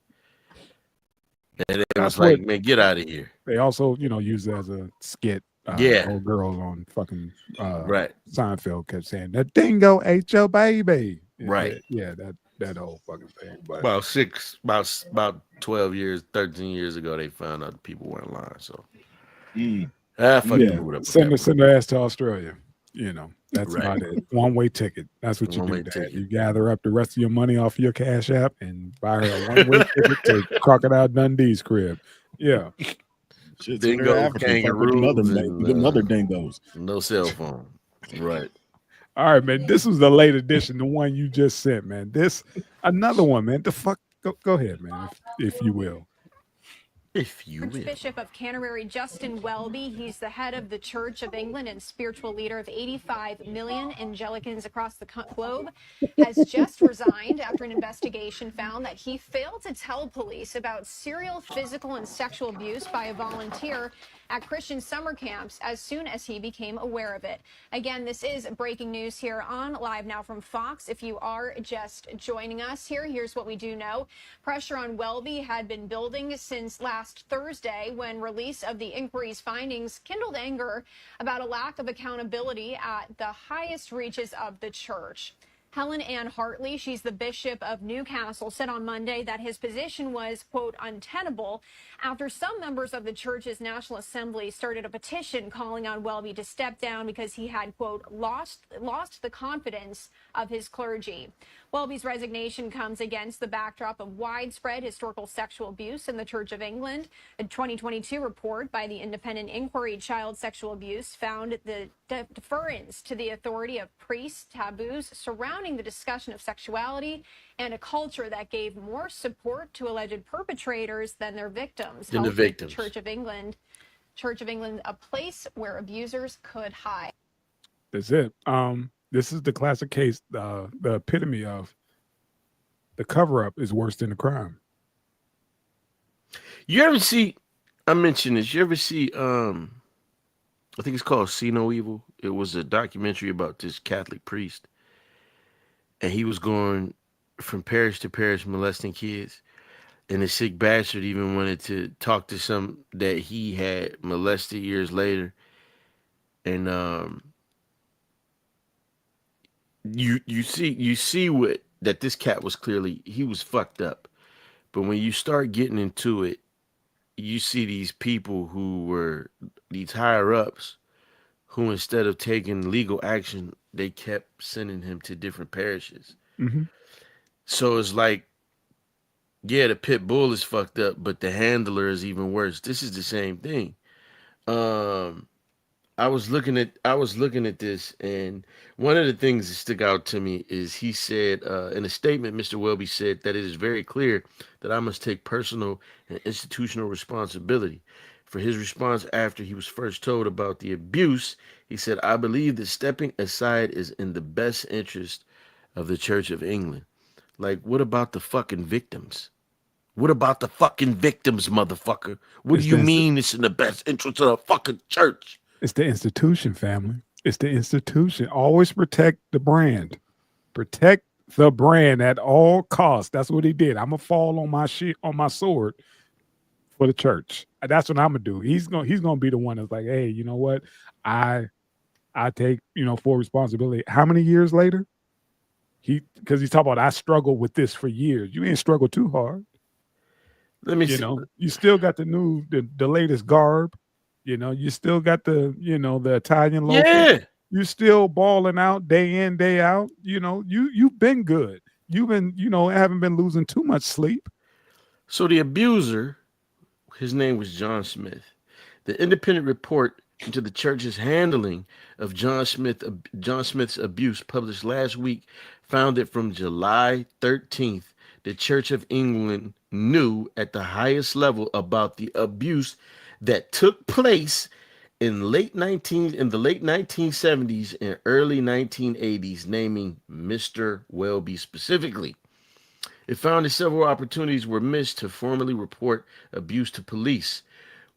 Speaker 3: And it was like, man, get out of here.
Speaker 1: They also, use it as a skit. Old girls on fucking
Speaker 3: right.
Speaker 1: Seinfeld kept saying the dingo ate your baby.
Speaker 3: Right.
Speaker 1: That whole fucking thing. But
Speaker 3: about 12 years, 13 years ago, they found out people weren't lying. So
Speaker 1: send their ass to Australia. That's about it. One-way ticket. That's what you do. Dad. You gather up the rest of your money off your Cash App and buy her a one-way ticket to Crocodile Dundee's crib. Yeah.
Speaker 3: Dingo, kangaroos,
Speaker 2: another dingoes.
Speaker 3: No cell phone. Right.
Speaker 1: All right, man. This was the late edition, the one you just sent, man. Another one, man. The fuck. Go ahead, man, if you will.
Speaker 6: Archbishop of Canterbury, Justin Welby, he's the head of the Church of England and spiritual leader of 85 million Anglicans across the globe, has just resigned after an investigation found that he failed to tell police about serial physical and sexual abuse by a volunteer at Christian summer camps as soon as he became aware of it. Again, this is breaking news here on Live Now from Fox. If you are just joining us here, here's what we do know. Pressure on Welby had been building since last Thursday when release of the inquiry's findings kindled anger about a lack of accountability at the highest reaches of the church. Helen Ann Hartley, she's the Bishop of Newcastle, said on Monday that his position was, quote, untenable after some members of the church's National Assembly started a petition calling on Welby to step down because he had, quote, lost the confidence of his clergy. Welby's resignation comes against the backdrop of widespread historical sexual abuse in the Church of England. A 2022 report by the Independent Inquiry Child Sexual Abuse found the deference to the authority of priests, taboos surrounding the discussion of sexuality, and a culture that gave more support to alleged perpetrators than their victims.
Speaker 3: Than the victims.
Speaker 6: Church of England, a place where abusers could hide.
Speaker 1: That's it. This is the classic case, the epitome of the cover-up is worse than the crime.
Speaker 3: You ever see, I mentioned this, you ever see, I think it's called See No Evil. It was a documentary about this Catholic priest. And he was going from parish to parish molesting kids. And the sick bastard even wanted to talk to some that he had molested years later. And you see what that this cat was clearly, he was fucked up. But when you start getting into it, you see these people who were these higher ups who, instead of taking legal action, they kept sending him to different parishes.
Speaker 1: Mm-hmm.
Speaker 3: So it's like, yeah, the pit bull is fucked up, but the handler is even worse. This is the same thing. I was looking at this, and one of the things that stuck out to me is he said in a statement, Mr. Welby said that it is very clear that I must take personal and institutional responsibility for his response after he was first told about the abuse. He said, I believe that stepping aside is in the best interest of the Church of England. Like, what about the fucking victims? What about the fucking victims, motherfucker? What do you mean it's in the best interest of the fucking church?
Speaker 1: It's the institution, family. It's the institution. Always protect the brand. Protect the brand at all costs. That's what he did. I'm gonna fall on my shit, on my sword for the church. That's what I'm gonna do. He's gonna be the one that's like, hey, you know what? I take, full responsibility. How many years later? Because he's talking about I struggled with this for years. You ain't struggled too hard.
Speaker 3: Let me see.
Speaker 1: You still got the latest garb. You still got the Italian loafers.
Speaker 3: Yeah.
Speaker 1: You still balling out day in, day out. You've been good. You've been, haven't been losing too much sleep.
Speaker 3: So the abuser, his name was John Smith. The independent report into the church's handling of John Smith's abuse, published last week, found that from July 13th, the Church of England knew at the highest level about the abuse that took place in the late 1970s and early 1980s, naming Mr. Welby specifically. It found that several opportunities were missed to formally report abuse to police.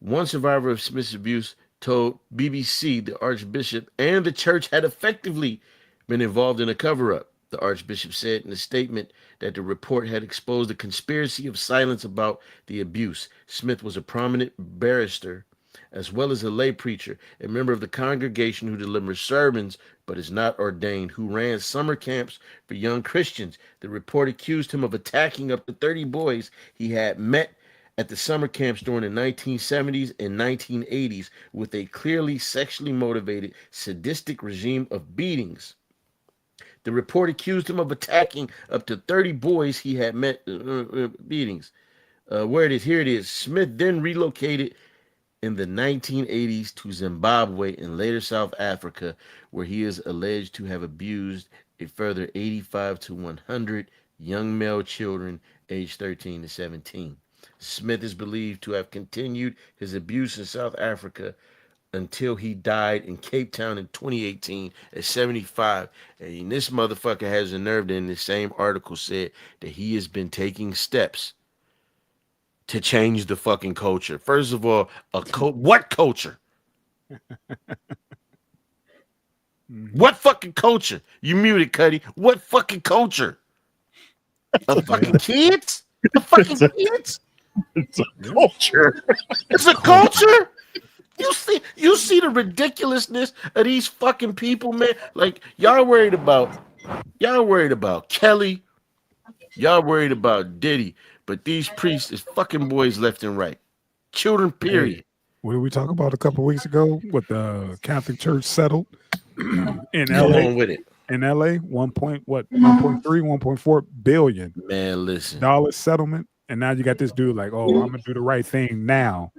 Speaker 3: One survivor of Smith's abuse told BBC the Archbishop and the church had effectively been involved in a cover-up. The Archbishop said in a statement that the report had exposed a conspiracy of silence about the abuse. Smith was a prominent barrister, as well as a lay preacher, a member of the congregation who delivers sermons but is not ordained, who ran summer camps for young Christians. The report accused him of attacking up to 30 boys he had met at the summer camps during the 1970s and 1980s with a clearly sexually motivated, sadistic regime of beatings. The report accused him of attacking up to 30 boys he had met beatings. Here it is. Smith then relocated in the 1980s to Zimbabwe and later South Africa, where he is alleged to have abused a further 85 to 100 young male children aged 13 to 17. Smith is believed to have continued his abuse in South Africa until he died in Cape Town in 2018 at 75. And this motherfucker has the nerve to, in the same article, said that he has been taking steps to change the fucking culture. First of all, what culture? What fucking culture? You muted, Cuddy. What fucking culture? A fucking kids? A fucking kids?
Speaker 2: It's a culture.
Speaker 3: It's a culture? You see the ridiculousness of these fucking people, man. Like, y'all worried about Kelly, y'all worried about Diddy, but these priests is fucking boys left and right. Children, period.
Speaker 1: Hey, what did we talk about a couple of weeks ago? What the Catholic Church settled in LA?
Speaker 3: On with it.
Speaker 1: In LA, 1.4 billion
Speaker 3: Man, listen.
Speaker 1: dollar settlement. And now you got this dude like, oh, I'm gonna do the right thing now.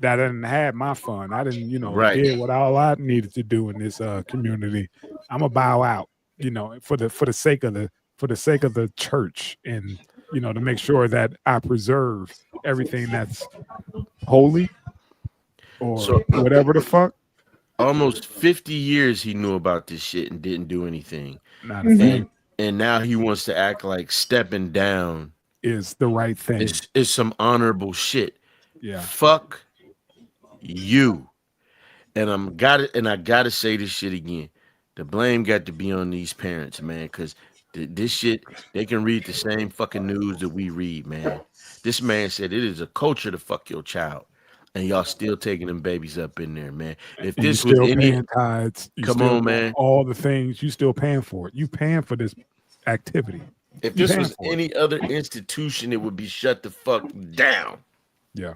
Speaker 1: That I didn't have my fun. I didn't, did what all I needed to do in this community. I'm gonna bow out, for the sake of the church, and to make sure that I preserve everything that's holy, or whatever the fuck.
Speaker 3: Almost 50 years he knew about this shit and didn't do anything.
Speaker 1: Not a thing.
Speaker 3: And now he wants to act like stepping down
Speaker 1: is the right thing.
Speaker 3: It's some honorable shit.
Speaker 1: Yeah.
Speaker 3: Fuck you. And I gotta say this shit again. The blame got to be on these parents, man, because this shit, they can read the same fucking news that we read, man. This man said it is a culture to fuck your child, and y'all still taking them babies up in there, man. If this was any
Speaker 1: tithes,
Speaker 3: come on, man,
Speaker 1: all the things you still paying for it. You paying for this activity.
Speaker 3: If this was any other institution, it would be shut the fuck down.
Speaker 1: Yeah.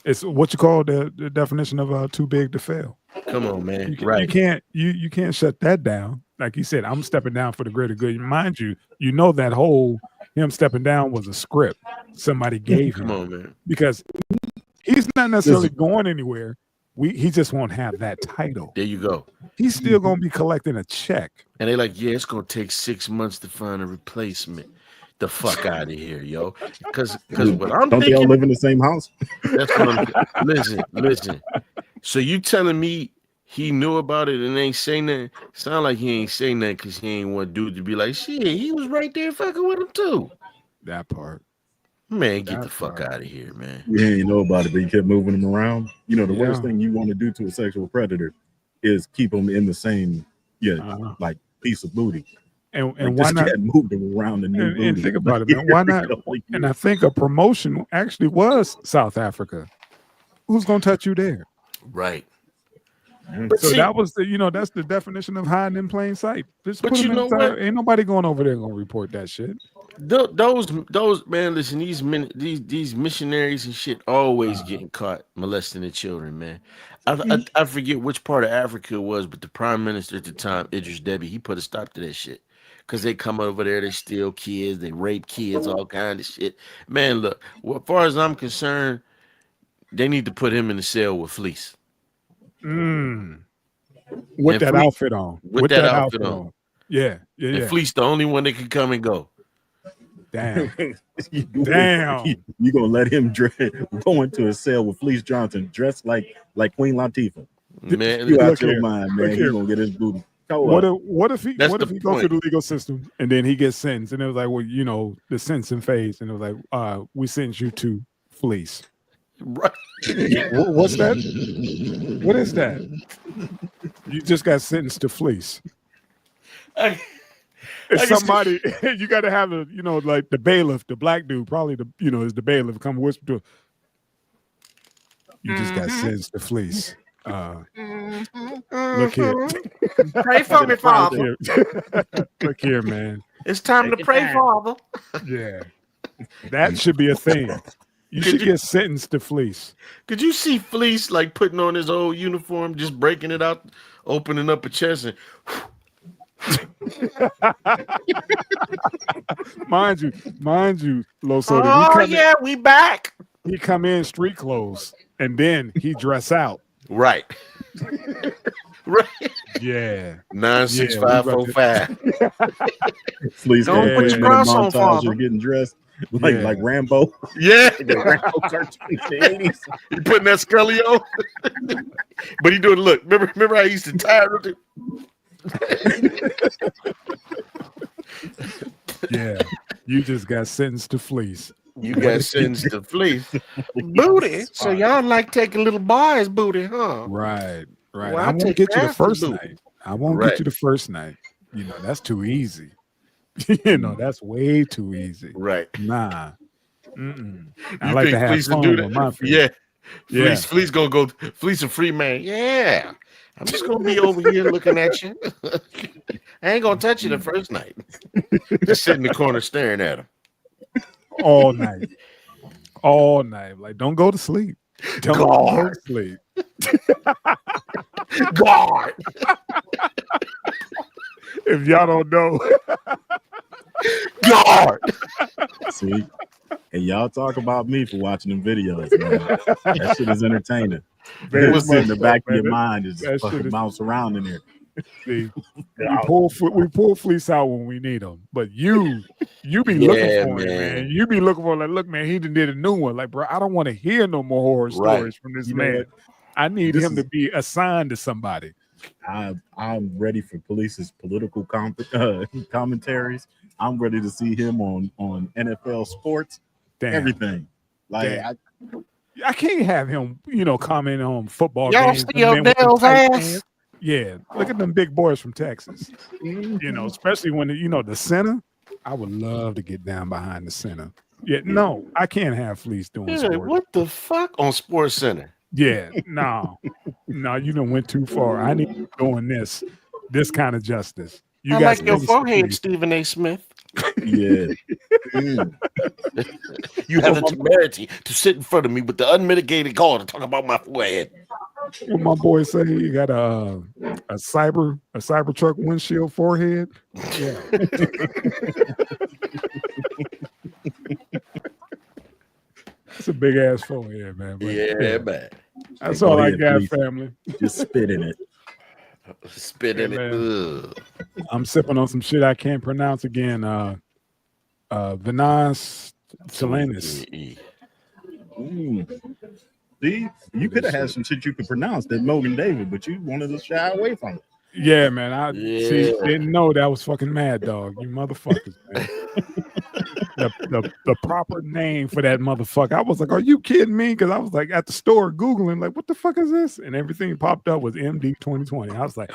Speaker 1: It's what you call the definition of too big to fail.
Speaker 3: Come on, man.
Speaker 1: You can't shut that down. Like he said, I'm stepping down for the greater good. Mind you, that whole him stepping down was a script somebody gave him.
Speaker 3: Come on, man.
Speaker 1: Because he's not necessarily going anywhere. He just won't have that title.
Speaker 3: There you go.
Speaker 1: He's still gonna be collecting a check.
Speaker 3: And they're like, yeah, it's gonna take 6 months to find a replacement. The fuck out of here, yo. Because what I'm
Speaker 2: don't
Speaker 3: thinking,
Speaker 2: they all live in the same house?
Speaker 3: That's what I'm listen. So you telling me he knew about it and ain't say nothing. Sound like he ain't say nothing because he ain't want dude to be like, shit, he was right there fucking with him too.
Speaker 1: That part.
Speaker 3: Man, get the fuck out of here, man.
Speaker 2: You ain't know about it, but you kept moving him around. You know, the worst thing you want to do to a sexual predator is keep him in the same, like piece of booty.
Speaker 1: And
Speaker 2: like,
Speaker 1: why not
Speaker 2: move them around the new booty?
Speaker 1: And think about it, man. Why not? And I think a promotion actually was South Africa. Who's gonna touch you there?
Speaker 3: Right.
Speaker 1: But so that was the, that's the definition of hiding in plain sight. Just put them inside. Ain't nobody going over there gonna report that shit.
Speaker 3: Those man, listen, these missionaries and shit always getting caught molesting the children, man. I forget which part of Africa it was, but the prime minister at the time, Idris Deby, he put a stop to that shit. Cause they come over there, they steal kids, they rape kids, all kind of shit. Man, look, as far as I'm concerned, they need to put him in the cell with Fleece.
Speaker 1: With that outfit on.
Speaker 3: With that outfit on.
Speaker 1: Yeah.
Speaker 3: And Fleece the only one that can come and go.
Speaker 1: Damn.
Speaker 2: You gonna let him go into a cell with Fleece Johnson dressed like Queen Latifah?
Speaker 3: Man,
Speaker 2: you out your mind, man. He's gonna get his booty.
Speaker 1: What if he goes through the legal system and then he gets sentenced and it was like, well, the sentencing phase, and it was like, we sentence you to Fleece.
Speaker 3: Right.
Speaker 1: What's that? What is that? You just got sentenced to Fleece. Somebody, you got to have like the bailiff, the black dude, probably is the bailiff, come whisper to him. You just got sentenced to Fleece. Look here.
Speaker 7: Pray for me, Father.
Speaker 1: Look here, man.
Speaker 7: It's time to pray, Father.
Speaker 1: Yeah. That should be a thing. You should get sentenced to Fleece.
Speaker 3: Could you see Fleece like putting on his old uniform, just breaking it out, opening up a chest and
Speaker 1: mind you, Loso.
Speaker 7: Oh, we back.
Speaker 1: He come in street clothes and then he dress out.
Speaker 3: Right. Right.
Speaker 1: Yeah.
Speaker 3: 96545.
Speaker 2: Please
Speaker 7: don't put your cross on, Father.
Speaker 2: You're getting dressed like Rambo.
Speaker 3: Yeah.
Speaker 2: The Rambo cartoons in the 80s.
Speaker 3: He putting that Scully on. But he doing, look, remember how he used to tie it?
Speaker 1: Yeah. You just got sentenced to Fleece.
Speaker 3: You got sentenced to Fleece.
Speaker 7: Booty. So y'all like taking little boys' booty, huh?
Speaker 1: Right.
Speaker 7: Well,
Speaker 1: I won't get you the first
Speaker 7: booty.
Speaker 1: night. I won't get you the first night. That's too easy. That's way too easy.
Speaker 3: Right.
Speaker 1: Nah. I like to have fun with my friends.
Speaker 3: Yeah. Fleece gonna go. Fleece a free man. Yeah. I'm just gonna be over here looking at you. I ain't gonna touch you the first night. Just sit in the corner staring at him.
Speaker 1: All night. Like, don't go to sleep. Don't go to sleep.
Speaker 3: God.
Speaker 1: If y'all don't know.
Speaker 3: God.
Speaker 2: See? And y'all talk about me for watching them videos, man. That shit is entertaining. What's in the back of your mind is just fucking bounce around in there.
Speaker 1: See, we pull Fleece out when we need them, but you be looking for it, man. You be looking for look, man, he did a new one. Like, bro, I don't want to hear no more horror stories from this man. I need him to be assigned to somebody.
Speaker 2: I'm ready for Police's political commentaries. I'm ready to see him on NFL sports.
Speaker 1: Damn.
Speaker 2: Everything. Like
Speaker 1: I can't have him, comment on football
Speaker 7: y'all
Speaker 1: games.
Speaker 7: Y'all see your Dale's ass?
Speaker 1: Yeah, look at them big boys from Texas. Especially when the center. I would love to get down behind the center. Yeah, no, I can't have Fleece doing sports.
Speaker 3: What the fuck on Sports Center?
Speaker 1: Yeah, no, you done went too far. I need you doing this kind of justice.
Speaker 7: I like your forehead, Stephen A. Smith.
Speaker 2: Yeah.
Speaker 3: You have the temerity to sit in front of me with the unmitigated gall to talk about my forehead.
Speaker 1: What my boy say, you got a Cybertruck windshield forehead. Yeah. It's a big ass forehead, man. But,
Speaker 3: man.
Speaker 1: That's all I got, family.
Speaker 2: Just spit in it.
Speaker 3: Spit in it.
Speaker 1: I'm sipping on some shit I can't pronounce again. Vinas Chilenis.
Speaker 2: See, you could have had some shit you could pronounce that Mogan David, but you wanted to shy away from it.
Speaker 1: Yeah, man. I see, didn't know that was fucking Mad Dog. You motherfuckers, man. the proper name for that motherfucker. I was like, are you kidding me? Because I was like at the store Googling, like, what the fuck is this? And everything popped up was MD 2020. I was like,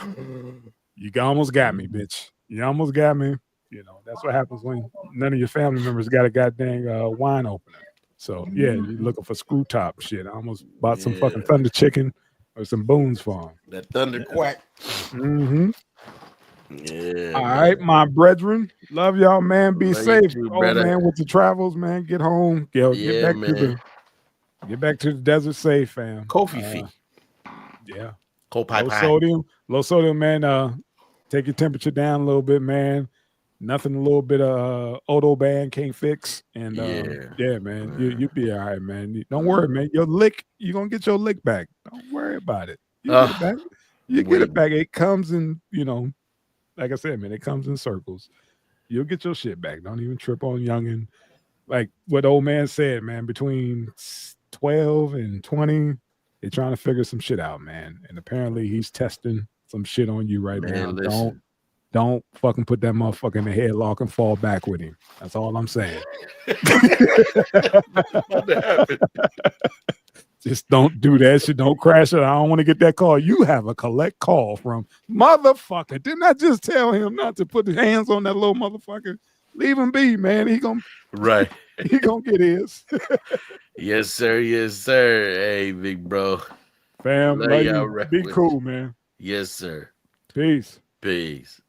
Speaker 1: you almost got me, bitch. You almost got me. You know, that's what happens when none of your family members got a goddamn wine opener. So yeah, you're looking for screw top shit. I almost bought some fucking Thunder Chicken or some Boons for him.
Speaker 8: That Thunder Quack.
Speaker 1: Mm-hmm.
Speaker 3: Yeah.
Speaker 1: All right, my brethren. Love y'all, man. Be safe.
Speaker 3: Too,
Speaker 1: man, with the travels, man. Get home. Get back to the desert safe, fam.
Speaker 8: Kofi fee.
Speaker 1: Yeah.
Speaker 8: Low
Speaker 1: sodium, man. Take your temperature down a little bit, man. Nothing a little bit of Odoban can't fix. And yeah, man, you be all right, man. Don't worry, man. Your lick, you're gonna get your lick back. Don't worry about it. You get it back. You get it back. It comes in, you know, like I said, man, it comes in circles. You'll get your shit back. Don't even trip on youngin'. Like what old man said, man, between 12 and 20, they're trying to figure some shit out, man. And apparently he's testing some shit on you right now.
Speaker 3: Listen.
Speaker 1: Don't fucking put that motherfucker in the headlock and fall back with him. That's all I'm saying. Just don't do that shit. Don't crash it. I don't want to get that call. You have a collect call from motherfucker. Didn't I just tell him not to put his hands on that little motherfucker? Leave him be, man. He gonna get his.
Speaker 3: Yes, sir. Yes, sir. Hey, big bro.
Speaker 1: Fam, be cool, man.
Speaker 3: Yes, sir.
Speaker 1: Peace.
Speaker 3: Peace.